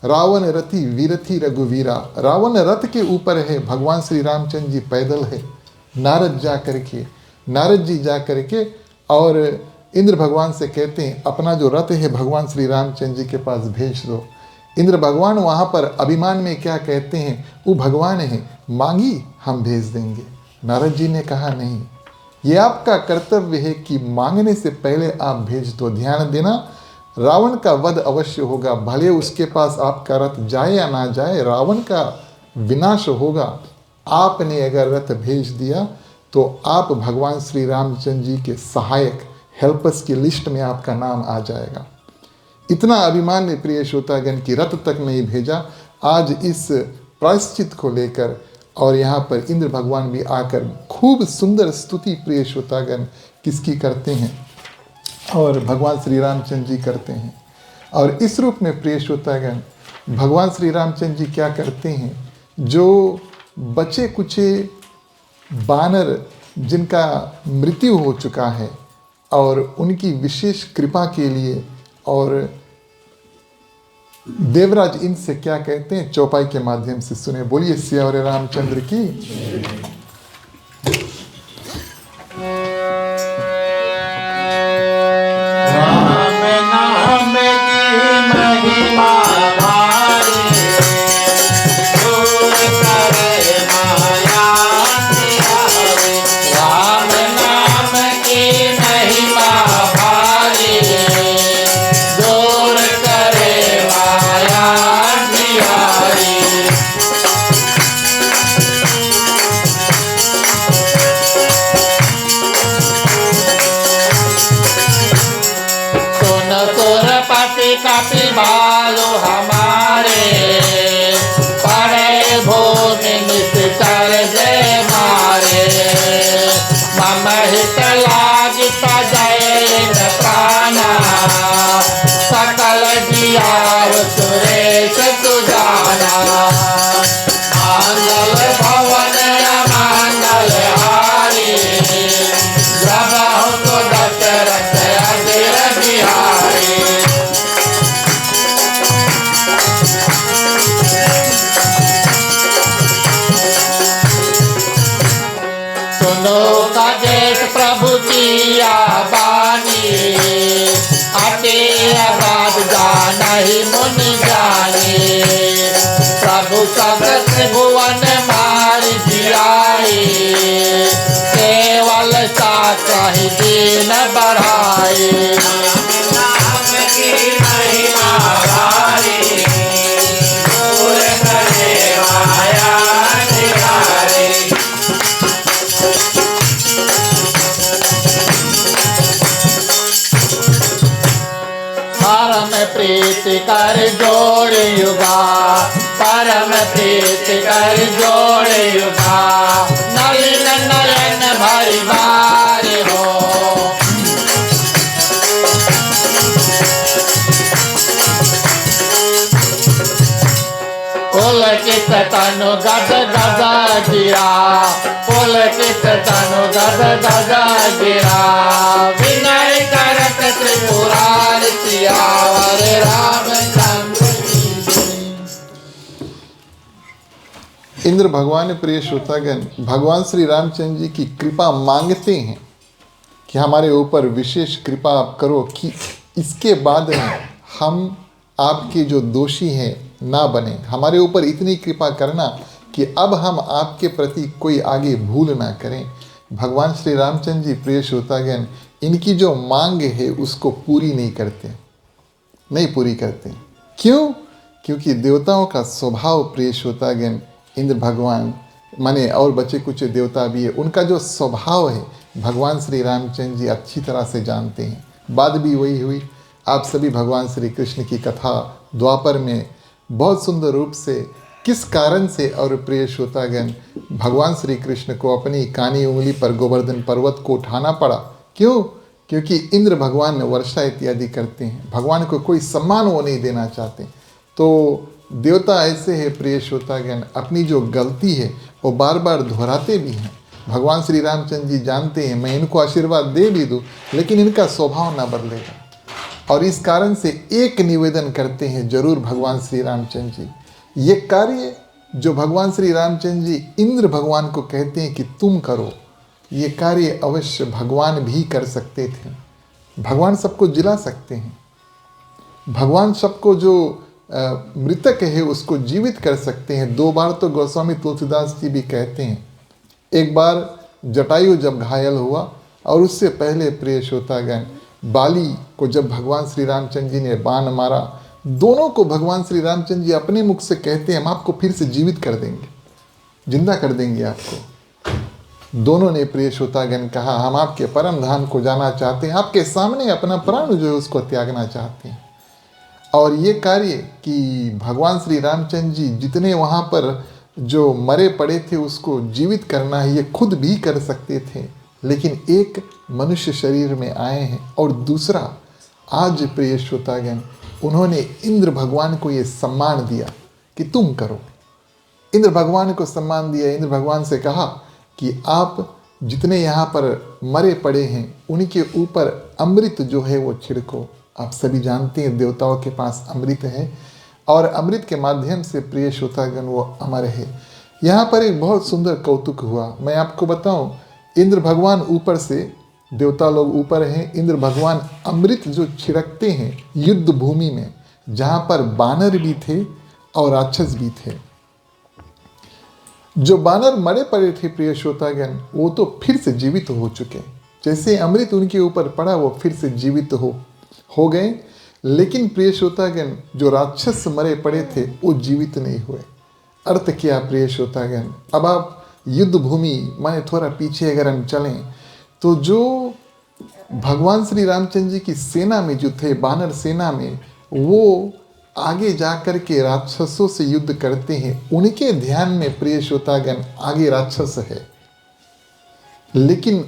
रावण रथी वीरथी रघुवीरा, रावण रथ के ऊपर है, भगवान श्री रामचंद्र जी पैदल है। नारद जी जा करके और इंद्र भगवान से कहते हैं अपना जो रथ है भगवान श्री रामचंद्र जी के पास भेज दो। इंद्र भगवान वहाँ पर अभिमान में क्या कहते हैं, वो भगवान है, मांगी हम भेज देंगे। नारद जी ने कहा नहीं, ये आपका कर्तव्य है कि मांगने से पहले आप भेज दो। ध्यान देना, रावण का वध अवश्य होगा, भले उसके पास आपका रथ जाए या ना जाए, रावण का विनाश होगा। आपने अगर रथ भेज दिया तो आप भगवान श्री रामचंद्र जी के सहायक हेल्पर्स की लिस्ट में आपका नाम आ जाएगा। इतना अभिमान में प्रिय श्रोतागण की रथ तक नहीं भेजा। आज इस प्रायश्चित को लेकर और यहाँ पर इंद्र भगवान भी आकर खूब सुंदर स्तुति प्रिय श्रोतागण किसकी करते हैं, और भगवान श्री रामचंद्र जी करते हैं। और इस रूप में प्रिय श्रोतागण भगवान श्री रामचंद्र जी क्या करते हैं, जो बचे कुचे बानर जिनका मृत्यु हो चुका है और उनकी विशेष कृपा के लिए, और देवराज इनसे क्या कहते हैं चौपाई के माध्यम से सुने। बोलिए सियावर रामचंद्र की। राम नाम की महिमा भारी, दूर करे माया तिहारी। राम नाम की महिमा भारी, दूर करे माया तिहारी। सुन सुरपति कपि बालु हमारे, पड़े भूमि निश्चर जय मारे। मम हित लागित जय प्राणा, सकल जियाव सुरेश सुजाना। मांगल भवन अमांगल बिया बानी, अति बात जानहि मुनि जानी। प्रभु सब त्रिभुवन मार जियाए, केवल शास्त्र ही दीन बढ़ाए। नाम की महिमा भारी, दूर करे माया निरारी। परम प्रीति कर जोड़ युगा, परम प्रीति कर जोड़ युगा। नलिन नयन भरि बार हो, पुलकित तनु गद गद गिरा, पुलकित तनु गद गद गिरा। विनय करत त्रिपुरारि सियावर रामचंद्र की जय। इंद्र भगवान प्रिय श्रोतागण भगवान श्री रामचंद्र जी की कृपा मांगते हैं कि हमारे ऊपर विशेष कृपा आप करो कि इसके बाद में हम आपके जो दोषी हैं ना बने। हमारे ऊपर इतनी कृपा करना कि अब हम आपके प्रति कोई आगे भूल ना करें। भगवान श्री रामचंद्र जी प्रिय श्रोतागण इनकी जो मांग है उसको पूरी नहीं पूरी करते। क्यों? क्योंकि देवताओं का स्वभाव प्रिय श्रोतागण इंद्र भगवान माने और बचे कुछ देवता भी है, उनका जो स्वभाव है भगवान श्री रामचंद्र जी अच्छी तरह से जानते हैं। बात भी वही हुई। आप सभी भगवान श्री कृष्ण की कथा द्वापर में बहुत सुंदर रूप से किस कारण से और प्रिय श्रोतागण भगवान श्री कृष्ण को अपनी कानी उंगली पर गोवर्धन पर्वत को उठाना पड़ा। क्यों? क्योंकि इंद्र भगवान वर्षा इत्यादि करते हैं, भगवान को कोई सम्मान वो नहीं देना चाहते। तो देवता ऐसे है प्रिय श्रोतागण, अपनी जो गलती है वो बार बार दोहराते भी हैं। भगवान श्री रामचंद्र जी जानते हैं मैं इनको आशीर्वाद दे भी दूँ लेकिन इनका स्वभाव ना बदलेगा, और इस कारण से एक निवेदन करते हैं जरूर भगवान श्री रामचंद्र जी। ये कार्य जो भगवान श्री रामचंद्र जी इंद्र भगवान को कहते हैं कि तुम करो, ये कार्य अवश्य भगवान भी कर सकते थे। भगवान सबको जिला सकते हैं, भगवान सबको जो मृतक है उसको जीवित कर सकते हैं। 2 बार तो गोस्वामी तुलसीदास जी भी कहते हैं। एक बार जटायु जब घायल हुआ और उससे पहले प्रिय श्रोतागण बाली को जब भगवान श्री रामचंद्र जी ने बाण मारा, दोनों को भगवान श्री रामचंद्र जी अपने मुख से कहते हैं हम आपको फिर से जीवित कर देंगे, जिंदा कर देंगे आपको। दोनों ने प्रिय श्रोतागण कहा हम आपके परम धाम को जाना चाहते हैं, आपके सामने अपना प्राण जो है उसको त्यागना चाहते हैं। और ये कार्य कि भगवान श्री रामचंद्र जी जितने वहाँ पर जो मरे पड़े थे उसको जीवित करना है ये खुद भी कर सकते थे, लेकिन एक मनुष्य शरीर में आए हैं। और दूसरा आज प्रिय श्रोतागण उन्होंने इंद्र भगवान को ये सम्मान दिया कि तुम करो। इंद्र भगवान को सम्मान दिया। इंद्र भगवान से कहा कि आप जितने यहाँ पर मरे पड़े हैं उनके ऊपर अमृत जो है वो छिड़को। आप सभी जानते हैं देवताओं के पास अमृत है और अमृत के माध्यम से प्रिय श्रोतागण वो अमर है। यहाँ पर एक बहुत सुंदर कौतुक हुआ, मैं आपको बताऊं। इंद्र भगवान ऊपर से, देवता लोग ऊपर हैं, इंद्र भगवान अमृत जो छिड़कते हैं युद्ध भूमि में जहाँ पर बानर भी थे और राक्षस भी थे। जो बानर मरे पड़े थे प्रिय श्रोतागण वो तो फिर से जीवित हो चुके, जैसे अमृत उनके ऊपर पड़ा वो फिर से जीवित हो गए। लेकिन प्रिय श्रोतागण जो राक्षस मरे पड़े थे वो जीवित नहीं हुए। अर्थ क्या प्रिय श्रोतागण? अब आप युद्ध भूमि माने थोड़ा पीछे अगर हम चलें तो जो भगवान श्री रामचंद्र जी की सेना में जो थे बानर सेना में, वो आगे जाकर के राक्षसों से युद्ध करते हैं। उनके ध्यान में प्रिय श्रोतागण आगे राक्षस है, लेकिन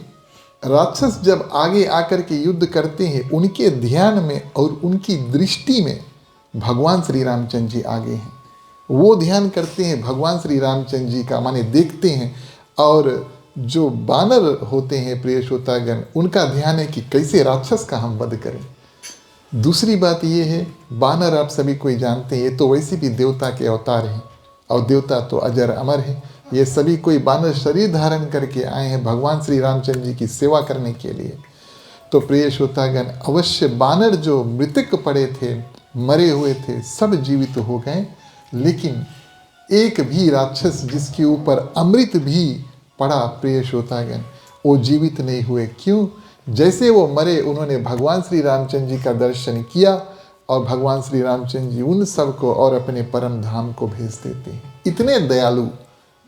राक्षस जब आगे आकर के युद्ध करते हैं उनके ध्यान में और उनकी दृष्टि में भगवान श्री रामचंद्र जी आगे हैं। वो ध्यान करते हैं भगवान श्री रामचंद्र जी का, माने देखते हैं। और जो बानर होते हैं प्रिय श्रोतागण उनका ध्यान है कि कैसे राक्षस का हम वध करें। दूसरी बात ये है, बानर आप सभी कोई जानते हैं ये तो वैसे भी देवता के अवतार हैं और देवता तो अजर अमर है। ये सभी कोई बानर शरीर धारण करके आए हैं भगवान श्री रामचंद्र जी की सेवा करने के लिए। तो प्रिय श्रोतागण, अवश्य बानर जो मृतक पड़े थे, मरे हुए थे, सब जीवित हो गए, लेकिन एक भी राक्षस जिसके ऊपर अमृत भी पड़ा प्रिय श्रोतागण, वो जीवित नहीं हुए। क्यों? जैसे वो मरे, उन्होंने भगवान श्री रामचंद्र जी का दर्शन किया और भगवान श्री रामचंद्र जी उन सबको और अपने परम धाम को भेज देते हैं। इतने दयालु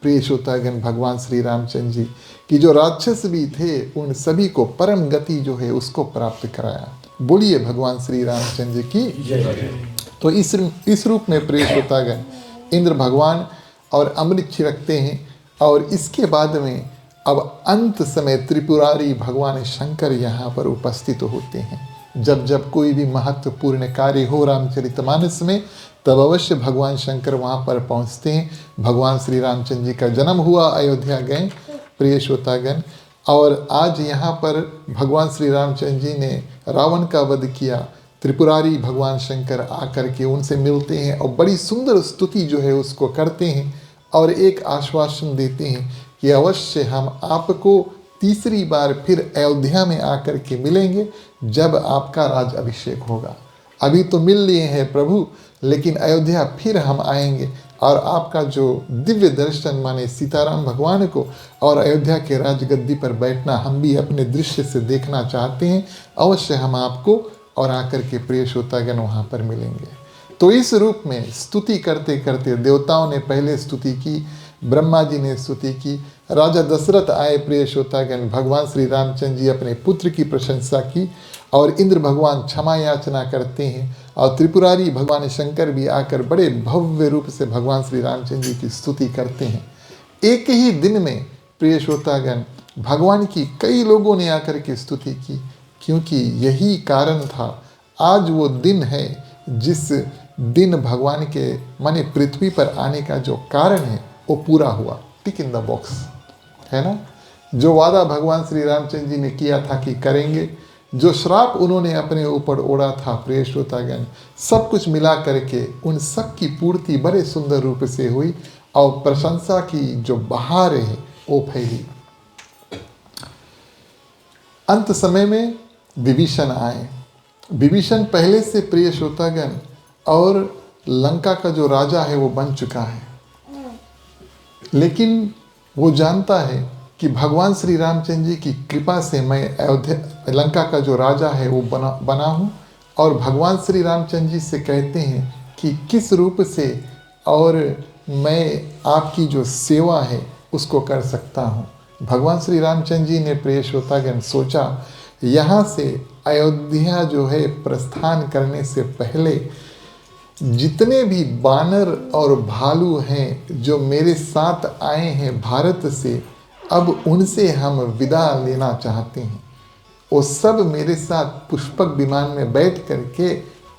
प्रिय श्रोतागण भगवान श्री रामचंद्र जी कि जो राक्षस भी थे उन सभी को परम गति जो है उसको प्राप्त कराया। बोलिए भगवान श्री रामचंद्र जी की। तो इस रूप में प्रिय श्रोतागण इंद्र भगवान और अमृत छिड़कते हैं, और इसके बाद में अब अंत समय त्रिपुरारी भगवान शंकर यहाँ पर उपस्थित होते हैं। जब जब कोई भी महत्वपूर्ण कार्य हो रामचरितमानस में, तब अवश्य भगवान शंकर वहाँ पर पहुँचते हैं। भगवान श्री रामचंद्र जी का जन्म हुआ, अयोध्या गए प्रिय श्रोतागण, और आज यहाँ पर भगवान श्री रामचंद्र जी ने रावण का वध किया। त्रिपुरारी भगवान शंकर आकर के उनसे मिलते हैं और बड़ी सुंदर स्तुति जो है उसको करते हैं, और एक आश्वासन देते हैं कि अवश्य हम आपको तीसरी बार फिर अयोध्या में आकर के मिलेंगे जब आपका राज अभिषेक होगा। अभी तो मिल लिए हैं प्रभु, लेकिन अयोध्या फिर हम आएंगे और आपका जो दिव्य दर्शन माने सीताराम भगवान को और अयोध्या के राजगद्दी पर बैठना हम भी अपने दृश्य से देखना चाहते हैं। अवश्य हम आपको और आकर के प्रिय श्रोतागण वहाँ पर मिलेंगे। तो इस रूप में स्तुति करते करते देवताओं ने पहले स्तुति की, ब्रह्मा जी ने स्तुति की, राजा दशरथ आए प्रिय श्रोतागण, भगवान श्री रामचंद्र जी अपने पुत्र की प्रशंसा की, और इंद्र भगवान क्षमा याचना करते हैं, और त्रिपुरारी भगवान शंकर भी आकर बड़े भव्य रूप से भगवान श्री रामचंद्र जी की स्तुति करते हैं। एक ही दिन में प्रिय श्रोतागण भगवान की कई लोगों ने आकर के स्तुति की, क्योंकि यही कारण था। आज वो दिन है जिस दिन भगवान के माने पृथ्वी पर आने का जो कारण है वो पूरा हुआ। टिक इन द बॉक्स, है ना। जो वादा भगवान श्री रामचंद्र जी ने किया था कि करेंगे, जो श्राप उन्होंने अपने ऊपर ओढ़ा था प्रिय श्रोतागण, सब कुछ मिला करके उन सब की पूर्ति बड़े सुंदर रूप से हुई, और प्रशंसा की जो बहार है वो फैली। अंत समय में विभीषण आए। विभीषण पहले से प्रिय श्रोतागण और लंका का जो राजा है वो बन चुका है, लेकिन वो जानता है कि भगवान श्री रामचंद्र जी की कृपा से मैं अयोध्या लंका का जो राजा है वो बना हूँ। और भगवान श्री रामचंद्र जी से कहते हैं कि किस रूप से और मैं आपकी जो सेवा है उसको कर सकता हूँ। भगवान श्री रामचंद्र जी ने प्रिय श्रोतागण सोचा, यहाँ से अयोध्या जो है प्रस्थान करने से पहले जितने भी बानर और भालू हैं जो मेरे साथ आए हैं भारत से, अब उनसे हम विदा लेना चाहते हैं। वो सब मेरे साथ पुष्पक विमान में बैठ करके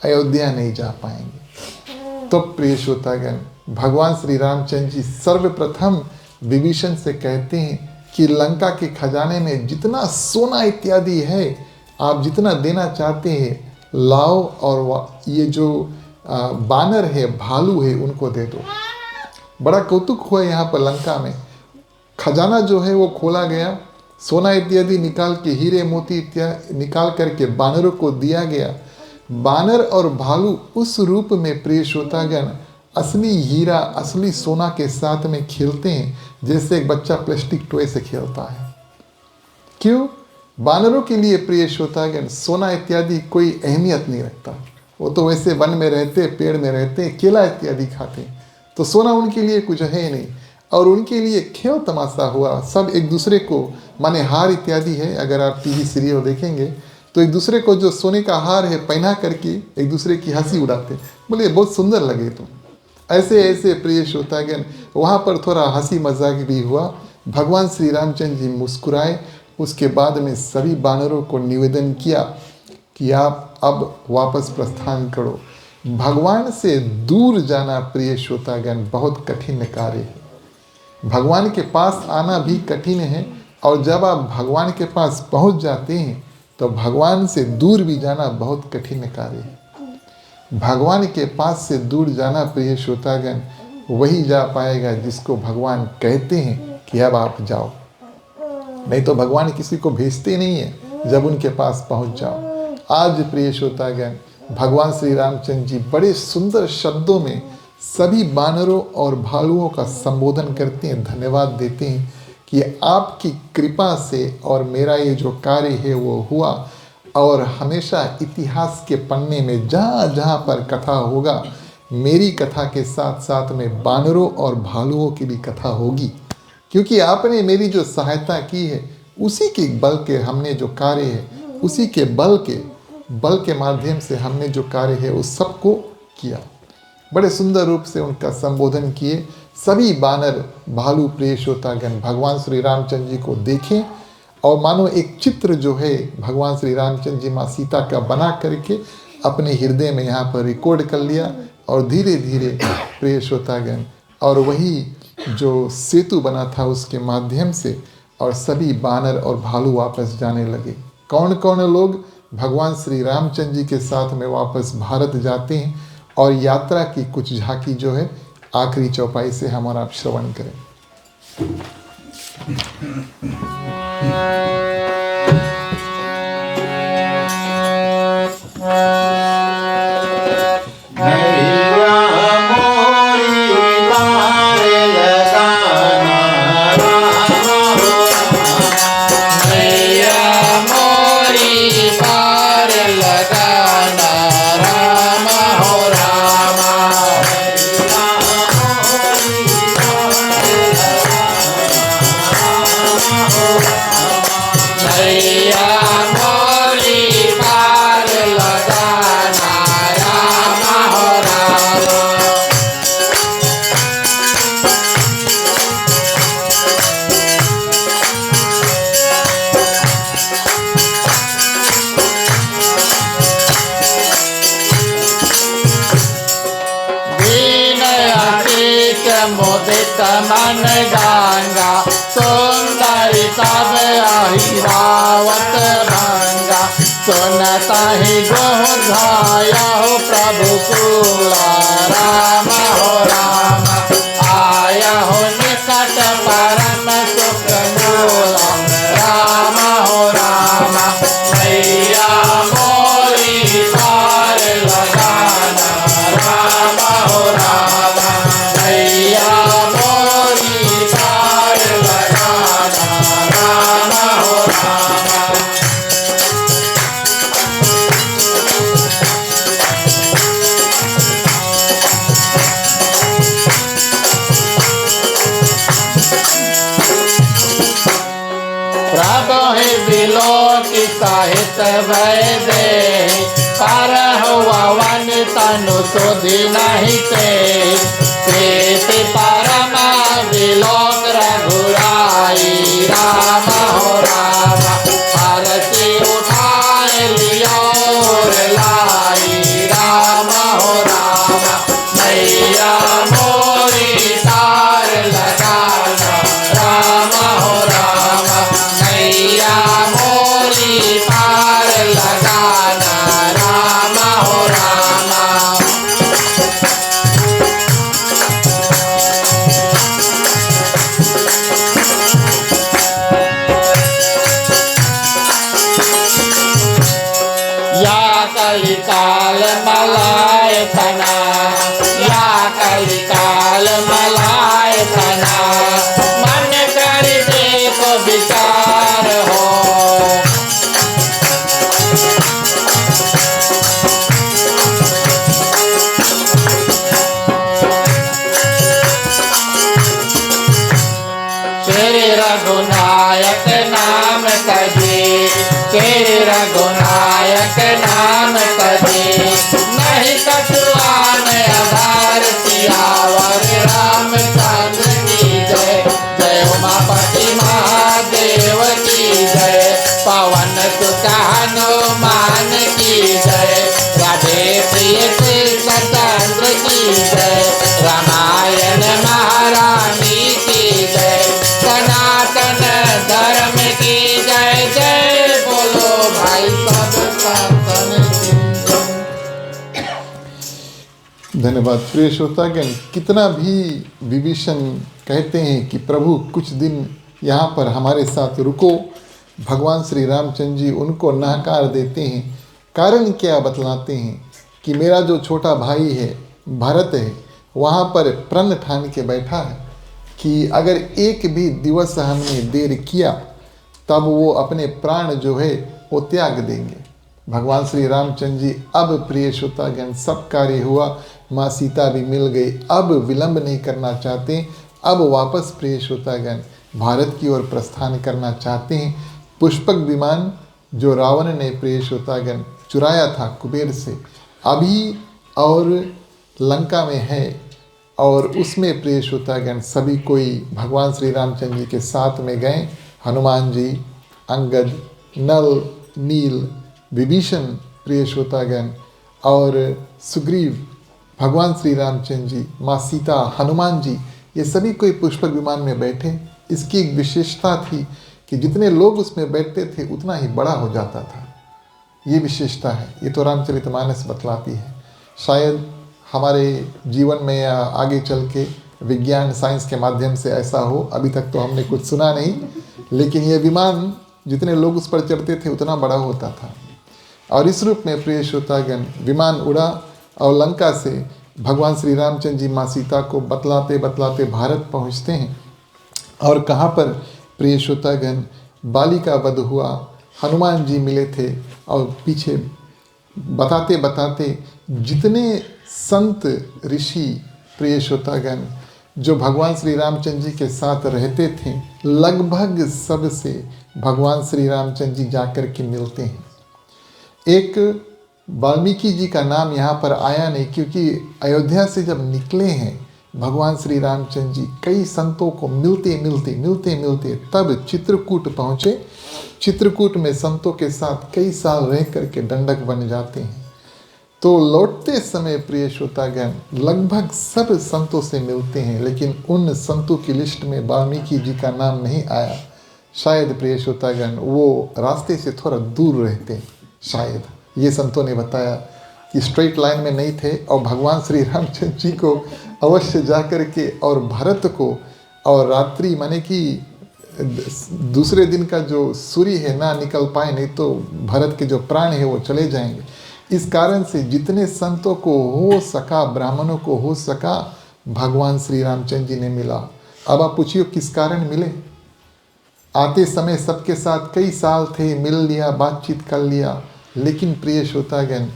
अयोध्या नहीं जा पाएंगे। तो प्रिय श्रोतागण भगवान श्री रामचंद्र जी सर्वप्रथम विभीषण से कहते हैं कि लंका के खजाने में जितना सोना इत्यादि है, आप जितना देना चाहते हैं लाओ, और ये जो बानर है, भालू है, उनको दे दो। बड़ा कौतुक हुआ यहाँ पर लंका में। खजाना जो है वो खोला गया, सोना इत्यादि निकाल के, हीरे मोती इत्यादि निकाल करके बानरों को दिया गया। बानर और भालू उस रूप में प्रिय श्रोतागण असली हीरा, असली सोना के साथ में खेलते हैं, जैसे एक बच्चा प्लास्टिक टॉय से खेलता है। क्यों? बानरों के लिए प्रिय श्रोतागण सोना इत्यादि कोई अहमियत नहीं रखता। वो तो वैसे वन में रहते, पेड़ में रहते, केला इत्यादि खाते, तो सोना उनके लिए कुछ है नहीं। और उनके लिए खेल तमाशा हुआ, सब एक दूसरे को माने हार इत्यादि है, अगर आप टीवी सीरियल देखेंगे तो एक दूसरे को जो सोने का हार है पहना करके एक दूसरे की हंसी उड़ाते, बोले बहुत सुंदर लगे तुम। ऐसे ऐसे प्रिय श्रोतागण वहाँ पर थोड़ा हंसी मजाक भी हुआ। भगवान श्री रामचंद्र जी मुस्कुराए। उसके बाद में सभी बानरों को निवेदन किया कि आप अब वापस प्रस्थान करो। भगवान से दूर जाना प्रिय श्रोतागण बहुत कठिन कार्य है। भगवान के पास आना भी कठिन है, और जब आप भगवान के पास पहुंच जाते हैं तो भगवान से दूर भी जाना बहुत कठिन कार्य है। भगवान के पास से दूर जाना प्रिय श्रोतागण वही जा पाएगा जिसको भगवान कहते हैं कि अब आप जाओ। नहीं तो भगवान किसी को भेजते नहीं है, जब उनके पास पहुंच जाओ। आज प्रिय श्रोतागण, भगवान श्री रामचंद्र जी बड़े सुंदर शब्दों में सभी बानरों और भालुओं का संबोधन करते हैं, धन्यवाद देते हैं कि आपकी कृपा से और मेरा ये जो कार्य है वो हुआ। और हमेशा इतिहास के पन्ने में जहाँ जहाँ पर कथा होगा, मेरी कथा के साथ साथ में बानरों और भालुओं की भी कथा होगी, क्योंकि आपने मेरी जो सहायता की है उसी के बल के हमने जो कार्य है, उसी के बल के माध्यम से हमने जो कार्य है उस सबको किया। बड़े सुंदर रूप से उनका संबोधन किए। सभी बानर भालू प्रिय श्रोतागण भगवान श्री रामचंद्र जी को देखें और मानो एक चित्र जो है भगवान श्री रामचंद्र जी माँ सीता का बना करके अपने हृदय में यहाँ पर रिकॉर्ड कर लिया। और धीरे धीरे प्रिय श्रोतागण, और वही जो सेतु बना था उसके माध्यम से और सभी बानर और भालू वापस जाने लगे। कौन कौन लोग भगवान श्री रामचंद्र जी के साथ में वापस भारत जाते हैं, और यात्रा की कुछ झांकी जो है आखिरी चौपाई से हम और आप श्रवण करें। मोदित मन गंगा सुंदरी सब अहिरावत भंगा सुनता ही गोधाया हो प्रभु कुला राम हो राम आया हो निकट परम सुख मूला राम हो राम मैया मोरी पार लगाना राम हो राम मैया मोरी पार लगाना राम हो राम। प्रभु ही विलोकी साहित भय दे पर हुआ वन तनु सुधि नहीं ते प्रीति परमा विलोक रघुराई राम हो राम हरति उठाए लियो लाई राम हो राम मैया मोरी तार लगाना राम हो राम मैया मोरी पार लगाना राम हो राम। या कलिकाल मलाय तना या कलिकाल मलाय तना मन कर देखो विचार हो श्री रघुनायक नाम कहे श्री रघुनायक नाम कहे नहीं कटुआन आधार सियावर रामचंद्र की जय जय उमापति महादेव की जय पवन सुत हनुमान की जय राधे प्रिय कृष्णचंद्र की जय रामायण महारानी की जय सनातन धर्म की जय जय बोलो भाई सब संतन की। धन्यवाद प्रिय श्रोतागण। कितना भी विभीषण कहते हैं कि प्रभु कुछ दिन यहाँ पर हमारे साथ रुको, भगवान श्री रामचंद्र जी उनको नकार देते हैं। कारण क्या बतलाते हैं कि मेरा जो छोटा भाई है भरत है, वहाँ पर प्रण ठान के बैठा है कि अगर एक भी दिवस हमने देर किया तब वो अपने प्राण जो है वो त्याग देंगे। भगवान श्री रामचंद्र जी अब प्रिय श्रोतागण सब कार्य हुआ, माँ सीता भी मिल गई, अब विलंब नहीं करना चाहते, अब वापस प्रिय श्रोतागण भारत की ओर प्रस्थान करना चाहते हैं। पुष्पक विमान जो रावण ने प्रिय श्रोतागण चुराया था कुबेर से, अभी और लंका में है और उसमें प्रिय श्रोतागण सभी कोई भगवान श्री रामचंद्र जी के साथ में गए। हनुमान जी, अंगद, नल, नील, विभीषण प्रिय श्रोतागण और सुग्रीव, भगवान श्री रामचंद्र जी, माँ सीता, हनुमान जी, ये सभी कोई पुष्पक विमान में बैठे। इसकी एक विशेषता थी कि जितने लोग उसमें बैठते थे उतना ही बड़ा हो जाता था। ये विशेषता है, ये तो रामचरितमानस बतलाती है। शायद हमारे जीवन में या आगे चल के विज्ञान साइंस के माध्यम से ऐसा हो, अभी तक तो हमने कुछ सुना नहीं, लेकिन ये विमान जितने लोग उस पर चढ़ते थे उतना बड़ा होता था। और इस रूप में प्रिय श्रोतागण विमान उड़ा और लंका से भगवान श्री रामचंद्र जी माँ सीता को बतलाते बतलाते भारत पहुँचते हैं। और कहाँ पर प्रिय श्रोतागण बाली का वध हुआ, हनुमान जी मिले थे और पीछे बताते बताते जितने संत ऋषि प्रिय श्रोतागण जो भगवान श्री रामचंद्र जी के साथ रहते थे, लगभग सब से भगवान श्री रामचंद्र जी जाकर के मिलते हैं। एक वाल्मीकि जी का नाम यहाँ पर आया नहीं, क्योंकि अयोध्या से जब निकले हैं भगवान श्री रामचंद्र जी कई संतों को मिलते मिलते तब चित्रकूट पहुँचे। चित्रकूट में संतों के साथ कई साल रह करके दंडक बन जाते हैं। तो लौटते समय प्रिय श्रोतागण लगभग सब संतों से मिलते हैं, लेकिन उन संतों की लिस्ट में वाल्मीकि जी का नाम नहीं आया। शायद प्रिय श्रोतागण वो रास्ते से थोड़ा दूर रहते हैं, शायद ये संतों ने बताया कि स्ट्रेट लाइन में नहीं थे। और भगवान श्री रामचंद्र जी को अवश्य जा कर के और भरत को, और रात्रि माने कि दूसरे दिन का जो सूर्य है ना निकल पाए, नहीं तो भरत के जो प्राण है वो चले जाएंगे। इस कारण से जितने संतों को हो सका, ब्राह्मणों को हो सका, भगवान श्री रामचंद्र जी ने मिला। अब आप पूछिए किस कारण मिले। आते समय सबके साथ कई साल थे, मिल लिया, बातचीत कर लिया, लेकिन प्रिय श्रोतागण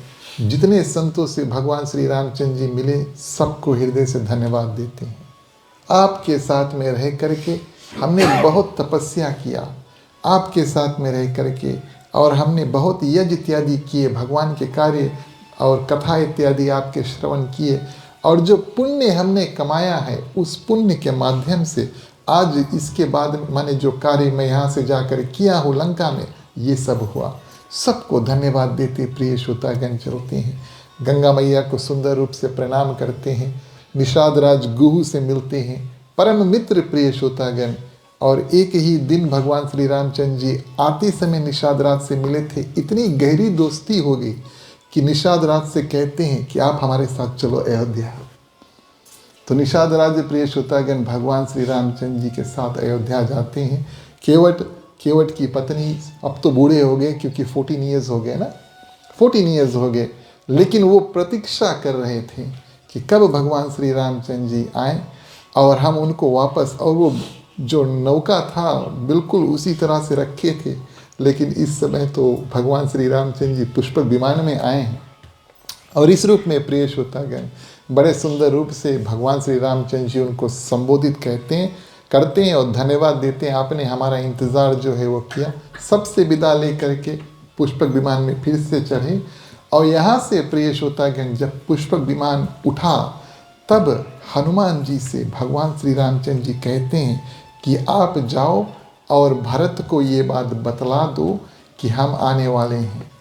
जितने संतों से भगवान श्री रामचंद्र जी मिले सबको हृदय से धन्यवाद देते हैं। आपके साथ में रह करके हमने बहुत तपस्या किया, आपके साथ में रह करके और हमने बहुत यज्ञ इत्यादि किए, भगवान के कार्य और कथा इत्यादि आपके श्रवण किए, और जो पुण्य हमने कमाया है उस पुण्य के माध्यम से आज इसके बाद मैंने जो कार्य मैं यहाँ से जाकर किया हूँ लंका में, ये सब हुआ। सबको धन्यवाद देते प्रिय श्रोतागण चलते हैं। गंगा मैया को सुंदर रूप से प्रणाम करते हैं। निषाद राज गुहू से मिलते हैं, परम मित्र प्रिय श्रोतागण। और एक ही दिन भगवान श्री रामचंद्र जी आते समय निषाद राज से मिले थे। इतनी गहरी दोस्ती हो गई कि निषाद राज से कहते हैं कि आप हमारे साथ चलो अयोध्या। तो निषाद राज प्रिय श्रोतागण भगवान श्री रामचंद्र जी के साथ अयोध्या जाते हैं। केवट की पत्नी, अब तो बूढ़े हो गए क्योंकि 14 ईयर्स हो गए ना, 14 ईयर्स हो गए, लेकिन वो प्रतीक्षा कर रहे थे कि कब भगवान श्री रामचंद्र जी आए और हम उनको वापस, और वो जो नौका था बिल्कुल उसी तरह से रखे थे। लेकिन इस समय तो भगवान श्री रामचंद्र जी पुष्पक विमान में आए हैं और इस रूप में प्रिय श्रोतागण बड़े सुंदर रूप से भगवान श्री रामचंद्र जी उनको संबोधित करते हैं और धन्यवाद देते हैं, आपने हमारा इंतज़ार जो है वो किया। सबसे विदा ले करके पुष्पक विमान में फिर से चढ़े और यहाँ से प्रिय श्रोतागण जब पुष्पक विमान उठा तब हनुमान जी से भगवान श्री रामचंद्र जी कहते हैं कि आप जाओ और भरत को ये बात बतला दो कि हम आने वाले हैं।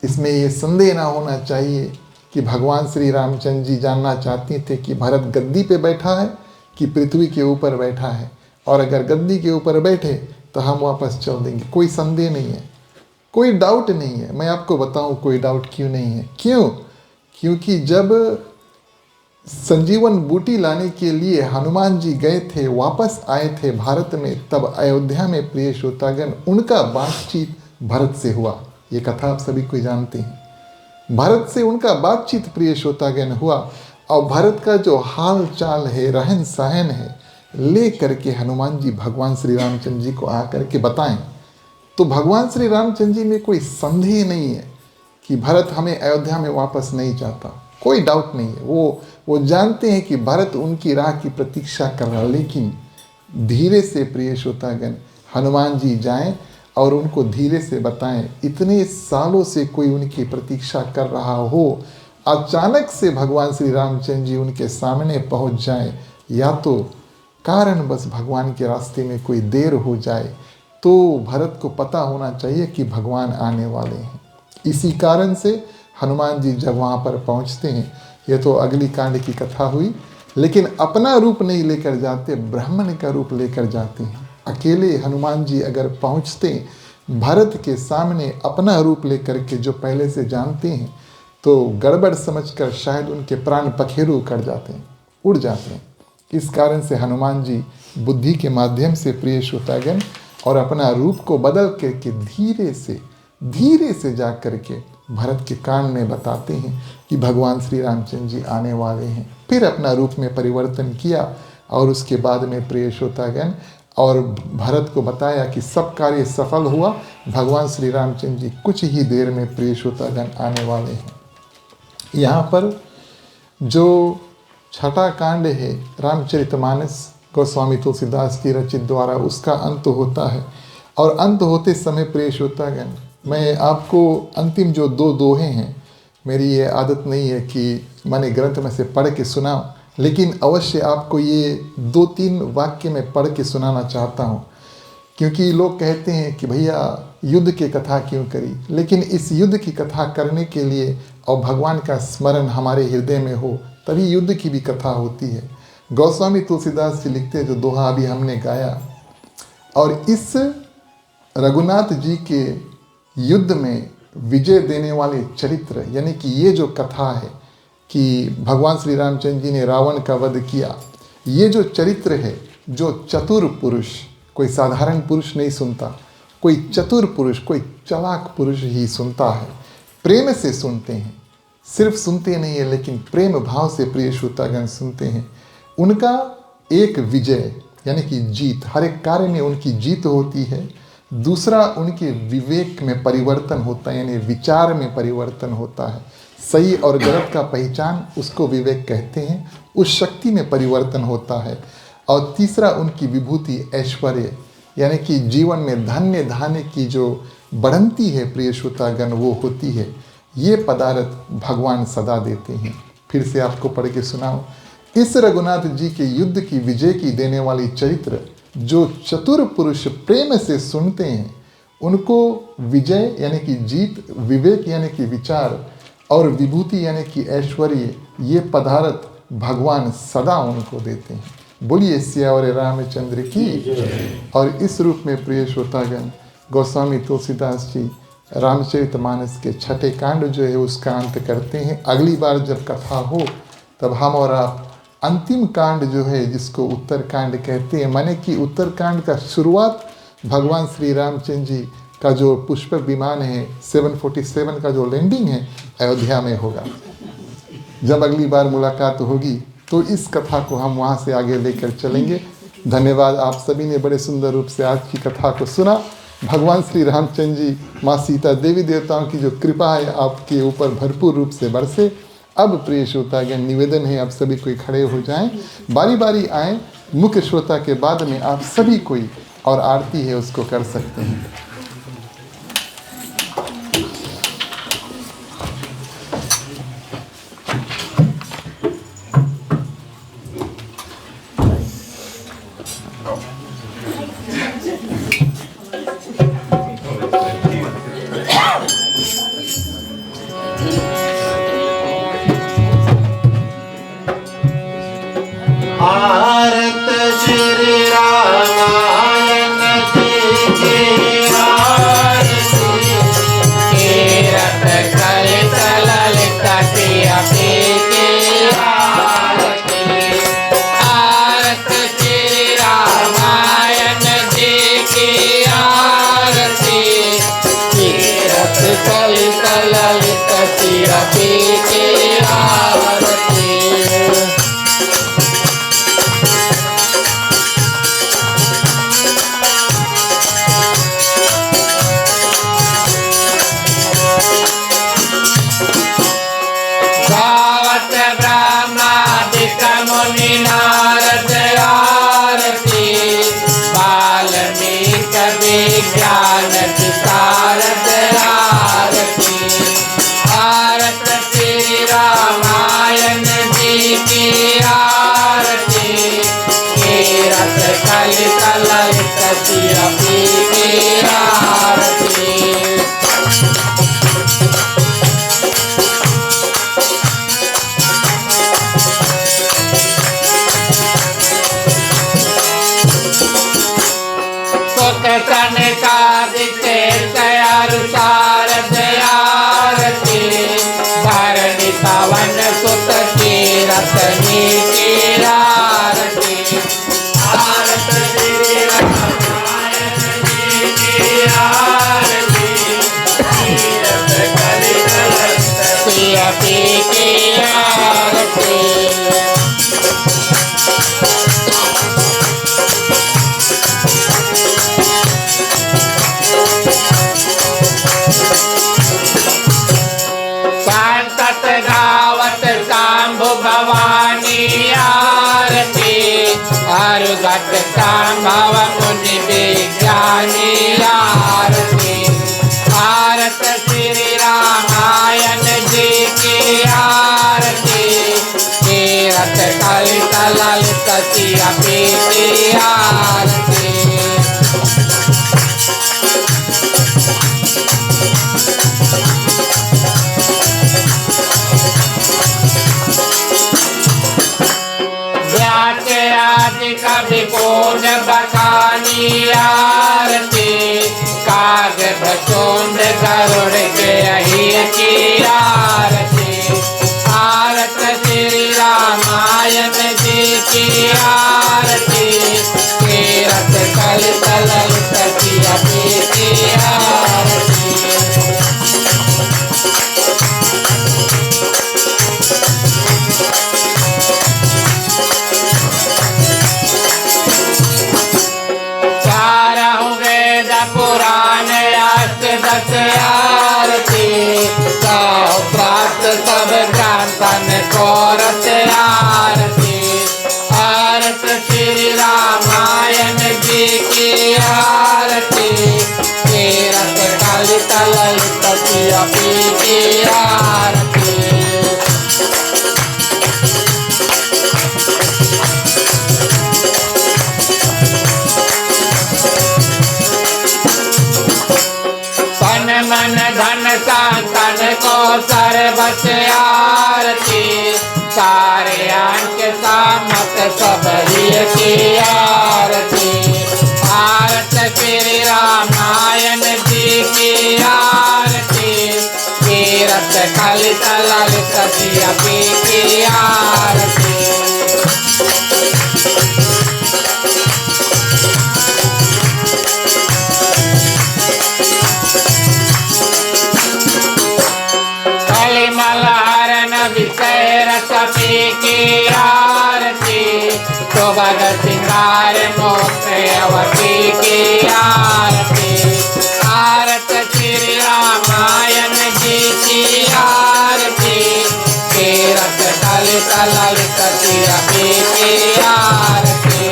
इसमें ये संदेह ना होना चाहिए कि भगवान श्री रामचंद्र जी जानना चाहते थे कि भरत गद्दी पे बैठा है कि पृथ्वी के ऊपर बैठा है, और अगर गद्दी के ऊपर बैठे तो हम वापस चल देंगे। कोई संदेह नहीं है, कोई डाउट नहीं है। मैं आपको बताऊं कोई डाउट क्यों नहीं है। क्योंकि जब संजीवन बूटी लाने के लिए हनुमान जी गए थे, वापस आए थे भारत में, तब अयोध्या में प्रिय श्रोतागण उनका बातचीत भरत से हुआ। ये कथा आप सभी को जानते हैं। भरत से उनका बातचीत प्रिय श्रोतागण हुआ और भरत का जो हाल चाल है, रहन सहन है, ले करके हनुमान जी भगवान श्री रामचंद्र जी को आकर के बताएं। तो भगवान श्री रामचंद्र जी में कोई संदेह नहीं है कि भरत हमें अयोध्या में वापस नहीं चाहता, कोई डाउट नहीं है। वो जानते हैं कि भरत उनकी राह की प्रतीक्षा कर रहा है, लेकिन धीरे से प्रिय श्रोतागण हनुमान जी जाएं और उनको धीरे से बताएं। इतने सालों से कोई उनकी प्रतीक्षा कर रहा हो, अचानक से भगवान श्री रामचंद्र जी उनके सामने पहुंच जाए, या तो कारण बस भगवान के रास्ते में कोई देर हो जाए, तो भरत को पता होना चाहिए कि भगवान आने वाले हैं। इसी कारण से हनुमान जी जब वहाँ पर पहुँचते हैं, ये तो अगली कांड की कथा हुई, लेकिन अपना रूप नहीं लेकर जाते, ब्राह्मण का रूप लेकर जाते हैं। अकेले हनुमान जी अगर पहुँचते भरत के सामने अपना रूप लेकर के, जो पहले से जानते हैं, तो गड़बड़ समझकर शायद उनके प्राण पखेरु कर जाते हैं, उड़ जाते हैं। इस कारण से हनुमान जी बुद्धि के माध्यम से प्रिय श्रोतागण और अपना रूप को बदल करके धीरे से जा करके भरत के कान में बताते हैं कि भगवान श्री रामचंद्र जी आने वाले हैं। फिर अपना रूप में परिवर्तन किया और उसके बाद में प्रिय श्रोतागण और भरत को बताया कि सब कार्य सफल हुआ, भगवान श्री रामचंद्र जी कुछ ही देर में प्रिय श्रोतागण आने वाले हैं। यहाँ पर जो छठा कांड है रामचरितमानस गोस्वामी तुलसीदास की रचित द्वारा, उसका अंत होता है। और अंत होते समय प्रिय श्रोतागण मैं आपको अंतिम जो दो दोहे हैं, मेरी ये आदत नहीं है कि मैंने ग्रंथ में से पढ़ के सुनाऊं, लेकिन अवश्य आपको ये 2-3 वाक्य में पढ़ के सुनाना चाहता हूँ, क्योंकि लोग कहते हैं कि भैया युद्ध की कथा क्यों करी, लेकिन इस युद्ध की कथा करने के लिए और भगवान का स्मरण हमारे हृदय में हो, तभी युद्ध की भी कथा होती है। गोस्वामी तुलसीदास जी लिखते हैं, जो दोहा अभी हमने गाया, और इस रघुनाथ जी के युद्ध में विजय देने वाले चरित्र, यानी कि ये जो कथा है कि भगवान श्री रामचंद्र जी ने रावण का वध किया, ये जो चरित्र है, जो चतुर पुरुष, कोई साधारण पुरुष नहीं सुनता, कोई चतुर पुरुष, कोई चालाक पुरुष ही सुनता है। प्रेम से सुनते हैं, सिर्फ सुनते नहीं है लेकिन प्रेम भाव से प्रिय श्रोतागण सुनते हैं। उनका एक विजय यानी कि जीत, हर एक कार्य में उनकी जीत होती है। दूसरा, उनके विवेक में परिवर्तन होता है, यानी विचार में परिवर्तन होता है। सही और गलत का पहचान, उसको विवेक कहते हैं, उस शक्ति में परिवर्तन होता है। और तीसरा, उनकी विभूति ऐश्वर्य, यानी कि जीवन में धन्य धान्य की जो बढ़ंती है प्रिय श्रोतागण, वो होती है। ये पदार्थ भगवान सदा देते हैं। फिर से आपको पढ़ के सुनाओ। इस रघुनाथ जी के युद्ध की विजय की देने वाली चरित्र, जो चतुर पुरुष प्रेम से सुनते हैं, उनको विजय यानी कि जीत, विवेक यानी कि विचार, और विभूति यानी कि ऐश्वर्य, ये पदार्थ भगवान सदा उनको देते हैं। बोलिए सियावर रामचंद्र की। और इस रूप में प्रिय श्रोतागण गोस्वामी तुलसीदास जी रामचरितमानस के छठे कांड जो है उसका अंत करते हैं। अगली बार जब कथा हो तब हम और आप अंतिम कांड जो है, जिसको उत्तरकांड कहते हैं, माने कि उत्तरकांड का शुरुआत भगवान श्री रामचंद्र जी का जो पुष्पक विमान है 747 का जो लैंडिंग है अयोध्या में होगा। जब अगली बार मुलाकात होगी तो इस कथा को हम वहाँ से आगे लेकर चलेंगे। धन्यवाद, आप सभी ने बड़े सुंदर रूप से आज की कथा को सुना। भगवान श्री रामचंद्र जी, माँ सीता, देवी देवताओं की जो कृपा है आपके ऊपर भरपूर रूप से बरसे। अब प्रिय श्रोतागण निवेदन है आप सभी कोई खड़े हो जाएं, बारी बारी आएँ। मुख्य श्रोता के बाद में आप सभी कोई और आरती है उसको कर सकते हैं। आरत श्री रामायण जी की आरती, तीरथ कलित ललित प्रिय प्रीति आरती। ललित सिर पीके आरती। गावत ब्रह्मादिक मुनि नारद आरती। वाल्मीकि विज्ञान विशारद आरती। भारत श्री रामायण जी की आरती। कीरत कलित ललित सिर पीके आरती। सनकादिक अनुसारद आरती। धरणी पवन सुत कीरत की आरती। भारत श्री रामायण जी की आरती। कीरत कलित ललित सिर पीके आरती। गावत शांभु भवानी आरती। अरुगत संभव मुनि विज्ञानी आरती। भारत श्री रामायण जी की आरती। कीरत कलित ललित सिर पीके आरती। कवि कोन बखानी आरती। काग भचोंद गरुड़ के अहिर की आरती। भारत श्री रामायण जी की आरती। कीरत कलित ललित सिर पीके आरती। पुराण अष्टदश आरती। प्राप्त सब ज्ञान कोरत आरती। भारत श्री रामायण जी की आरती। कीरत कलित ललित सिर पीके आरती। मन धन संतन को सर्वस आरती। सारे अंक सामत सब हिय की आरती। भारत श्री रामायण जी की आरती। कीरत कलित ललित सिर पीके आरती। मलहरण विषय रस पीके आरती। शोभन सिंगार मोक्ष अवती की आरती। भारत श्री रामायण जी की आरती। कीरत कलित ललित सिर पीके आरती।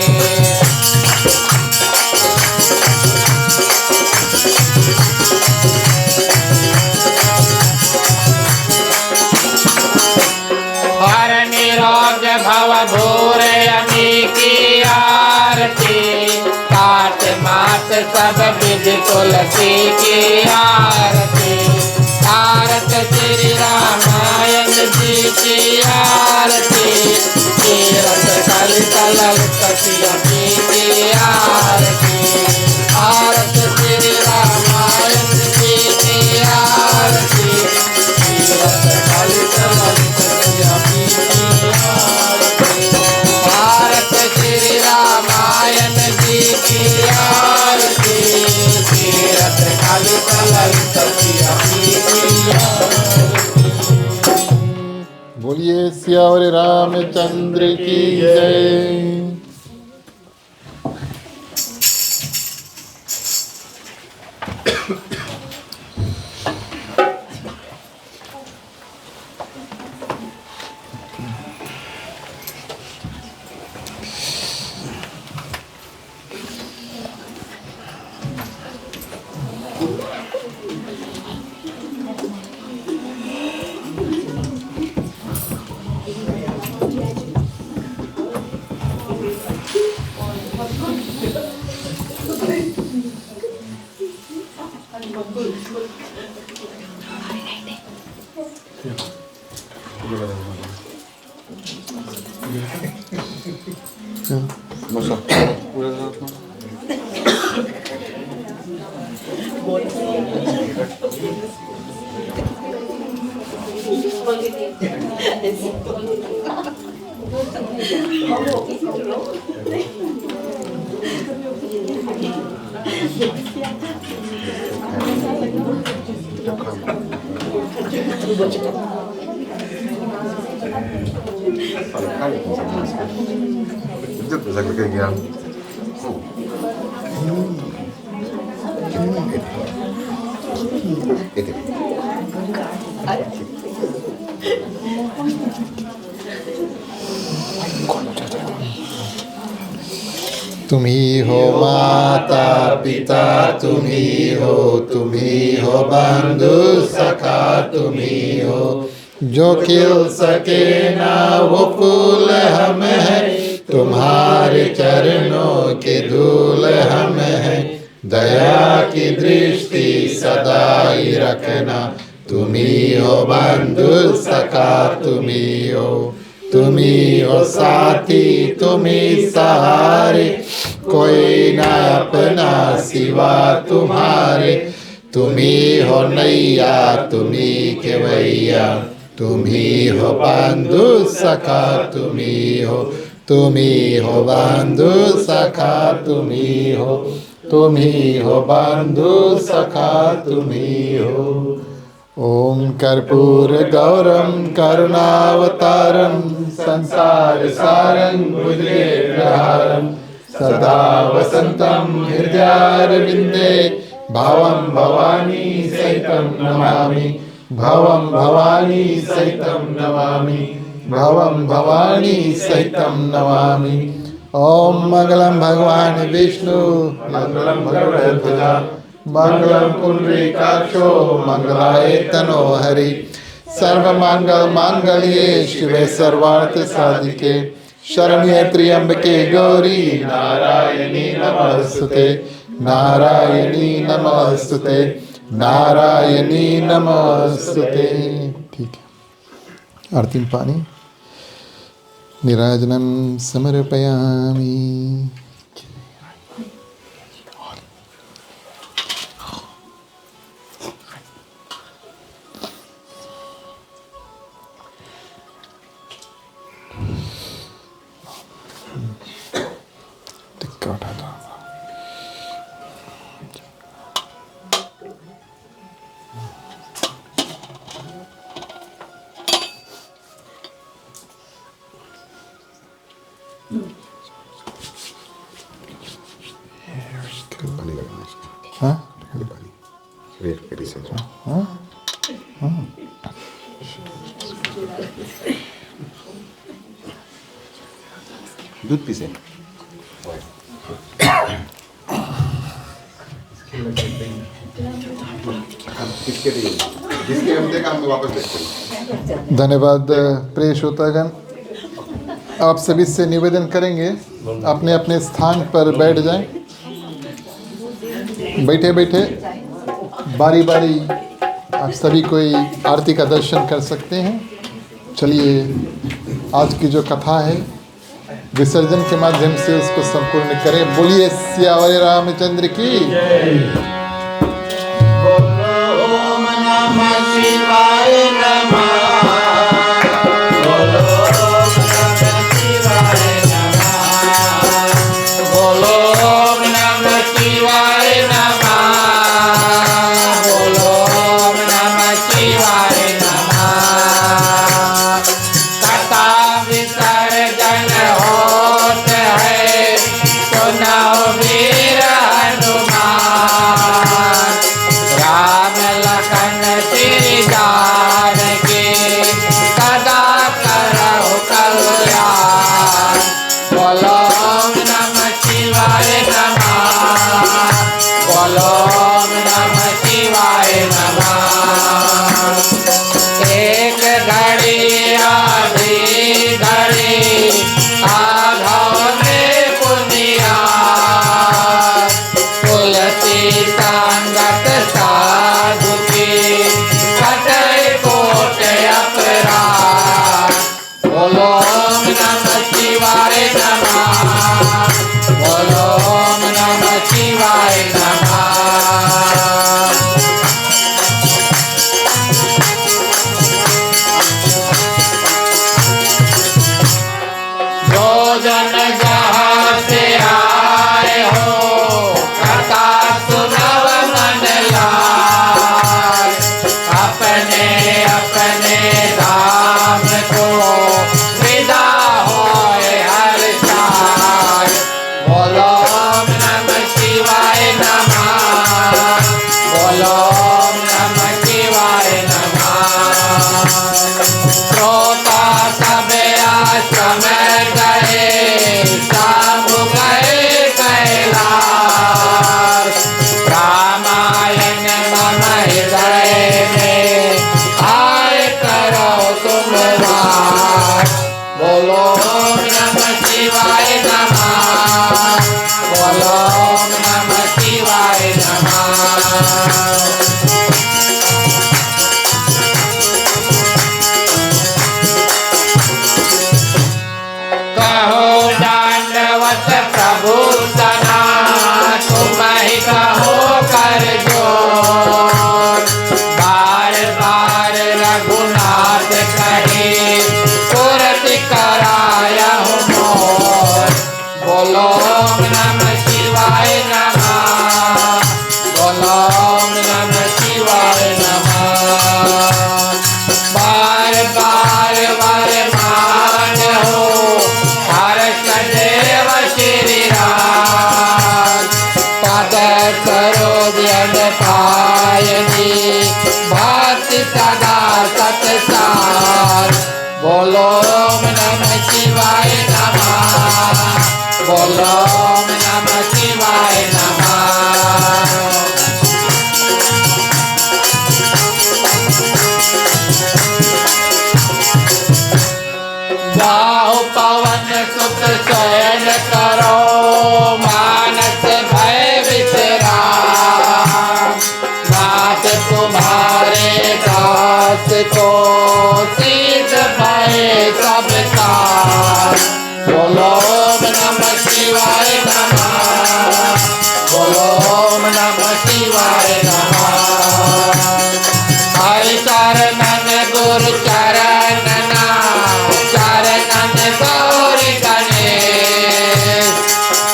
निरोग भव भूर अमी की आरती। काट मात सब विधि तुलसी की आरती। भारत श्री रामायण जी की आरती। कीरत कलित ललित सिर पीके आरती। भारत श्री रामायण जी की आरती। कीरत कलित ललित सिर पीके आरती। भारत श्री रामायण जी की आरती। कीरत कलित ललित सिर बोलिए सियावर रामचंद्र की जय। Rất là cái kinh nghiệm. तुम ही हो माता पिता, तुम ही हो बंधु सखा, तुम ही हो जो खिल सके ना वो फूल हम हैं, तुम्हारे चरणों के धूल हम हैं। दया की दृष्टि सदा ही रखना, तुम ही हो बंधु सखा, तुम ही हो साथी, तुम ही सहारे, कोई ना अपना सिवा तुम्हारे। तुम ही हो नैया, तुम ही केवैया, तुम ही हो बंधु सखा, तुम ही हो बंधु सखा, तुम ही हो बंधु सखा, तुम ही हो। ओम कर्पूर गौरम करुणावतारम संसार सारं भुजगेन्द्रहारं सदा वसंतं हृदयारविंदे भवं भवानी सहितं नमामि, भवं भवानी सहितं नमामि, भवं भवानी सहितं नमामि। ओम मंगलम भगवान विष्णु मंगलम भगवद्ध्वजा मंगलम पुंडरीकाक्षो मंगलाय तनो हरि। सर्वमंगल मांगल्ये शिवे सर्वार्थ साधिके शरण्ये त्र्यंबके गौरी नारायणी नमोस्तुते, नारायणी नमोस्तुते, नारायणी नमोस्तुते। ठीक है, आरती में पानी निराजनम समर्पयामि। हाँ? दूध पीसे जिसके हम देखा हम वापस देखते हैं। धन्यवाद प्रिय श्रोतागण, आप सभी से निवेदन करेंगे अपने अपने स्थान पर बैठ जाएं। बैठे बैठे बारी बारी आप सभी कोई आरती का दर्शन कर सकते हैं। चलिए आज की जो कथा है विसर्जन के माध्यम से उसको संपूर्ण करें। बोलिए सियावर रामचंद्र की। ओम नमः शिवाय नमः, बोलो ओम नमः शिवाय नमः, बोलो ओम नमः शिवाय नमः, बोलो ओम नमः शिवाय नमः। अपने धाम को विदा होए हर साल। बोलो ओम नमः शिवाय नमः, बोलो ओम नमः शिवाय नमः। श्रोता सब आश्रम गए, सब गए कैलाश। रामायण मम हृदय में आए करो तुम वास। बोलो ओम नमः शिवाय नमः, बोलो ओम नमः शिवाय नमः। कहो दानवत प्रभु सना, तुम ही कहो कर जोर। बार बार रघुनाथ कहे, तुरंत कराया हूँ मोर। बोलो ओम नमः शिवाय नमः, बोलो ओम नमः शिवाय नमः। बार बार वरमान हो हर्ष देव श्री राम। पद सरोज पायनी, भक्ति सदा सतसार। बोलो ओम नमः शिवाय नमः, बोलो ओम नमः शिवाय नमः। जाओ पवन सुत शयन करो, मानस भय विश्राम। नाथ तुम्हारे दास को सिद्ध भय सब काज। बोलो ओम नमः शिवाय नमः, बोलो ओम नमः शिवाय नमः। हरि चरणन गुरु चरणना, चरणन गौरी गणेश।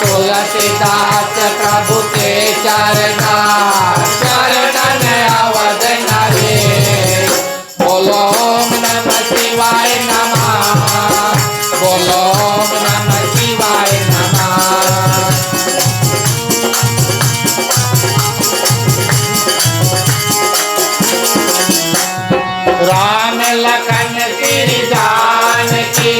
तुलसीदास प्रभु के चरना, चरणन अवध नरेश। बोलो ओम नमः शिवाय नमः, बोलो ओम नमः शिवाय नमः। राम लखन श्री जानकी,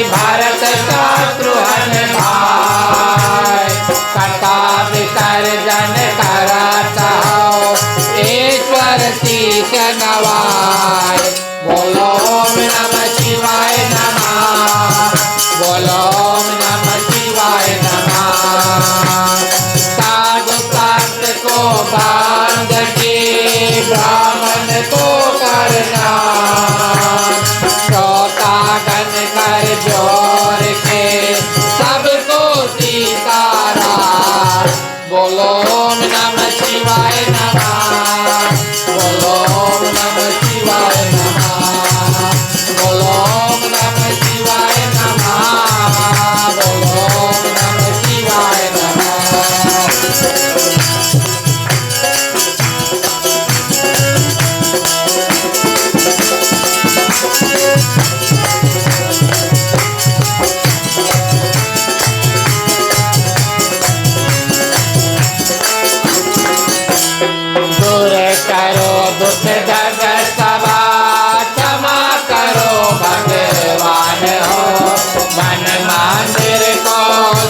भरत शत्रुघ्न भाई। कथा विसर्जन करता हो, ईश्वर शीश नवाय। बोलो ओम नमः शिवाय नमः, बोलो ओम नमः शिवाय नमः। साधु संत को बांध के, ब्राह्मण को करना। श्रोतागण कर जोर के, सबको सीताराम। बोलो ओम नमः शिवाय नमः, बोलो ओम नमः शिवाय नमः, बोलो ओम नमः शिवाय नमः, बोलो ओम नमः शिवाय नमः। दूर करो दुख दर्द सभा, क्षमा करो भगवान हो। मन मंदिर को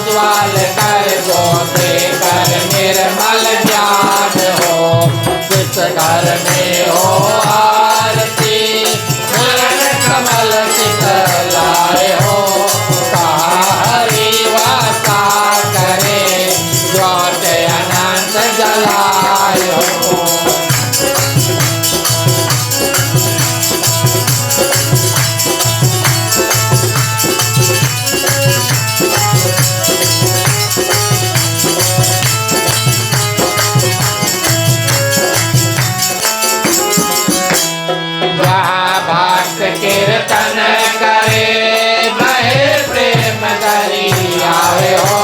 ज्वाल कर दो, देकर निर्मल ज्ञान हो। जिस घर में हो आरती, चरण कमल शीतलाए हो। हरि वासा करे, ज्योत अनंत जलाए हो। कीर्तन करे, बहे प्रेम दरियाए हो।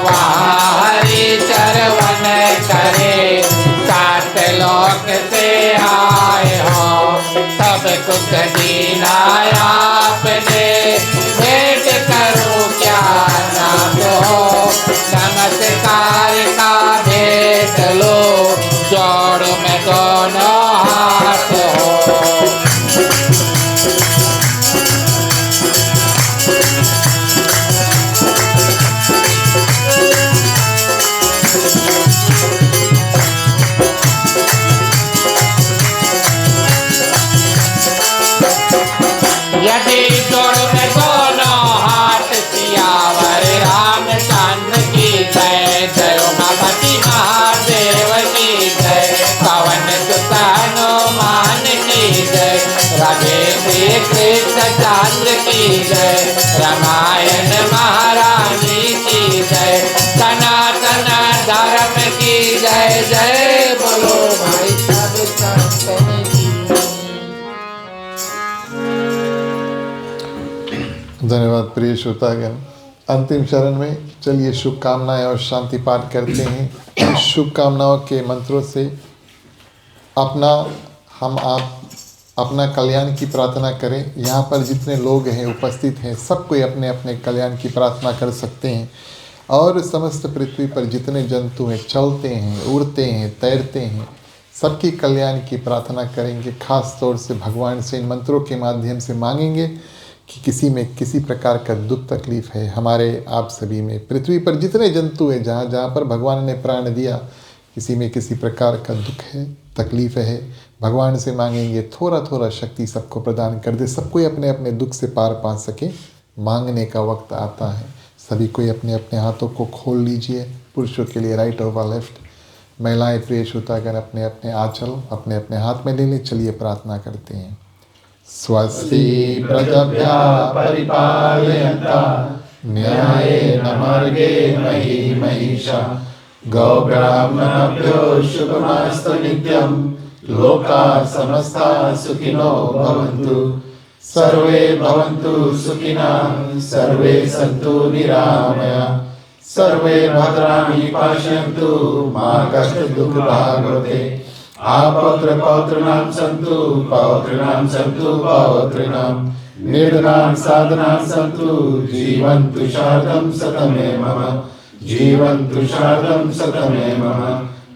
वहाँ हरि चरवन करे, सात लोक से आए हो। सब कुछ दीना आपने, भेंट करूं क्या नाम हो, नमस्कार का भेंट लो, जोड़ में दोनों हाथ हो। यदि जोड़ में दोनों हाथ, सियावर रामचंद्र की जय, जय उमापति महादेव की जय, पवन सुत हनुमान की जय, राधे श्री कृष्ण चंद्र की जय, रामायण महारानी की जय, सनातन धर्म की जय, जय बोलो भाई सब संतन की। धन्यवाद प्रिय श्रोतागण। अंतिम चरण में चलिए शुभकामनाएं और शांति पाठ करते हैं। शुभकामनाओं के मंत्रों से हम आप अपना कल्याण की प्रार्थना करें। यहाँ पर जितने लोग हैं उपस्थित हैं, सब कोई अपने अपने कल्याण की प्रार्थना कर सकते हैं। और समस्त पृथ्वी पर जितने जंतु हैं, चलते हैं, उड़ते हैं, तैरते हैं, सबकी कल्याण की प्रार्थना करेंगे। खास तौर से भगवान से इन मंत्रों के माध्यम से मांगेंगे कि किसी में किसी प्रकार का दुख तकलीफ है, हमारे आप सभी में, पृथ्वी पर जितने जंतु हैं, जहाँ जहाँ पर भगवान ने प्राण दिया, किसी में किसी प्रकार का दुख है, तकलीफ है, भगवान से मांगेंगे थोड़ा थोड़ा शक्ति सबको प्रदान कर दे, सब कोई अपने अपने दुख से पार पा सके। मांगने का वक्त आता है। सभी कोई अपने अपने हाथों को खोल लीजिए। पुरुषों के लिए राइट ओवर लेफ्ट, महिलाएं प्रिय श्रोतागण अपने अपने आंचल अपने अपने हाथ में ले लें। चलिए प्रार्थना करते हैं। स्वस्ति प्रजभ्यः परिपालयन्तां न्यायेन मार्गेण मही महिषाः, गौब्राह्मणेभ्यो शुभमस्तु नित्यं, लोकाः समस्ताः सुखिनो भवन्तु, सर्वे भवन्तु सुखिनः, सर्वे सन्तु निरामयाः, सर्वे भद्राणि पश्यन्तु, मा कश्चित् दुःखभाग् भवेत्। आपौत्र पौत्राणां सन्तु, पौत्राणां सन्तु पौत्रिणां, निर्धनां साधनां सन्तु, जीवन्तु शारदं शतमे मम, जीवन्तु शारदं शतमे मम,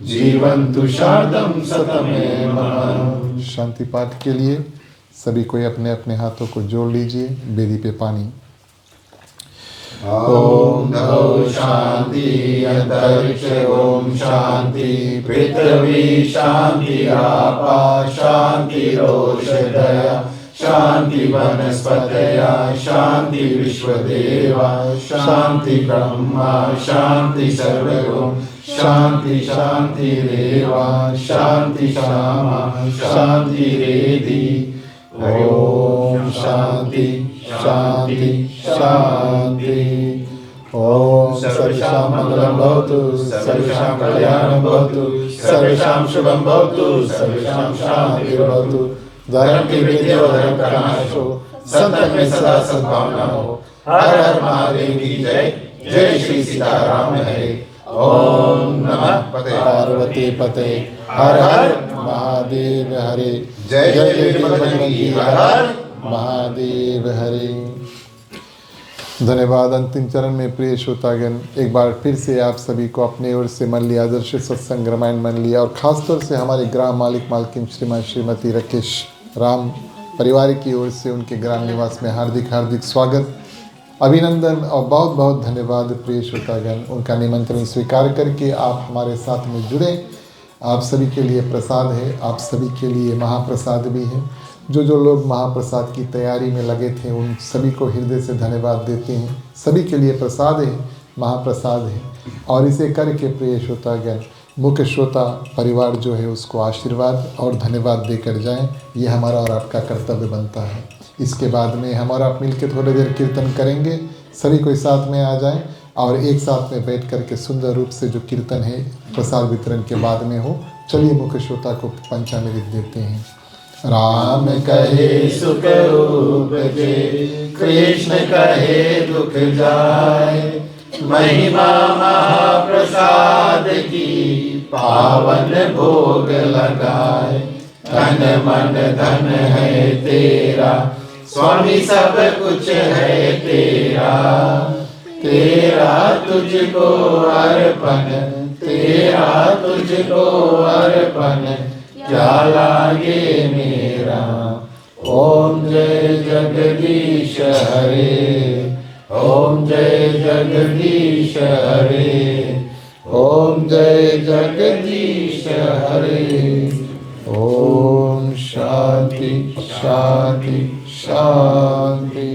जीवन्तु शारदं शतमे मम। शांति पाठ के लिए सभी कोई अपने अपने हाथों को जोड़ लीजिए। बेदी पे पानी। ओम नमो शांति अंतरिक्ष ओम शांति, पृथ्वी शांति, आपा शांति, रोषधया शांति, वनस्पतया शांति, विश्वदेवा शांति, ब्रह्मा शांति, सर्वगुण शांति, शांति रेवा शांति, श्यामा शांति रेधि। ओम शांति शांति शांति। ओम सर्वेषां मंगलं भवतु, सर्वेषां कल्याणं भवतु, सर्वेषां शुभं भवतु, सर्वेषां शान्तिर्भवतु। धर्म की वृद्धि और धर्म का नाश हो, संतन में सदा सद्भावना हो। हर हर महादेव की जय। जय श्री सीताराम हरे। ओम नमः पार्वती पते। हर हर महादेव हरे। जय जय बजरंगी, हर हर महादेव हरे। धन्यवाद। अंतिम चरण में प्रिय श्रोतागण एक बार फिर से आप सभी को अपने ओर से मन लिया आदर्श सत्संग रामायण मन लिया, और ख़ासतौर से हमारे ग्राम मालिक मालकिन श्रीमान श्रीमती राकेश राम परिवार की ओर से उनके ग्राम निवास में हार्दिक हार्दिक स्वागत, अभिनंदन और बहुत बहुत धन्यवाद प्रिय श्रोतागण। उनका निमंत्रण स्वीकार करके आप हमारे साथ में जुड़े। आप सभी के लिए प्रसाद है, आप सभी के लिए महाप्रसाद भी है। जो लोग महाप्रसाद की तैयारी में लगे थे उन सभी को हृदय से धन्यवाद देते हैं। सभी के लिए प्रसाद है, महाप्रसाद है। और इसे करके प्रिय श्रोतागण मुख्य श्रोता परिवार जो है उसको आशीर्वाद और धन्यवाद देकर जाएं। ये हमारा और आपका कर्तव्य बनता है। इसके बाद में हम और आप मिलकर थोड़ी देर कीर्तन करेंगे। सभी कोई साथ में आ जाएं और एक साथ में बैठ कर के सुंदर रूप से जो कीर्तन है प्रसाद वितरण के बाद में हो। चलिए मुख्य श्रोता को पंचामृत देते हैं। राम कहे सुख उपजे, कृष्ण कहे दुख जाए, महिमा महाप्रसाद की पावन भोग लगाए। तन मन धन है तेरा, स्वामी सब कुछ है तेरा। तेरा तुझको अर्पण, तेरा तुझको अर्पण, क्या लागे मेरा। ओम जय जगदीश हरे, ओम जय जगदीश हरे, ओम जय जगदीश हरे। ओम शांति शांति शांति।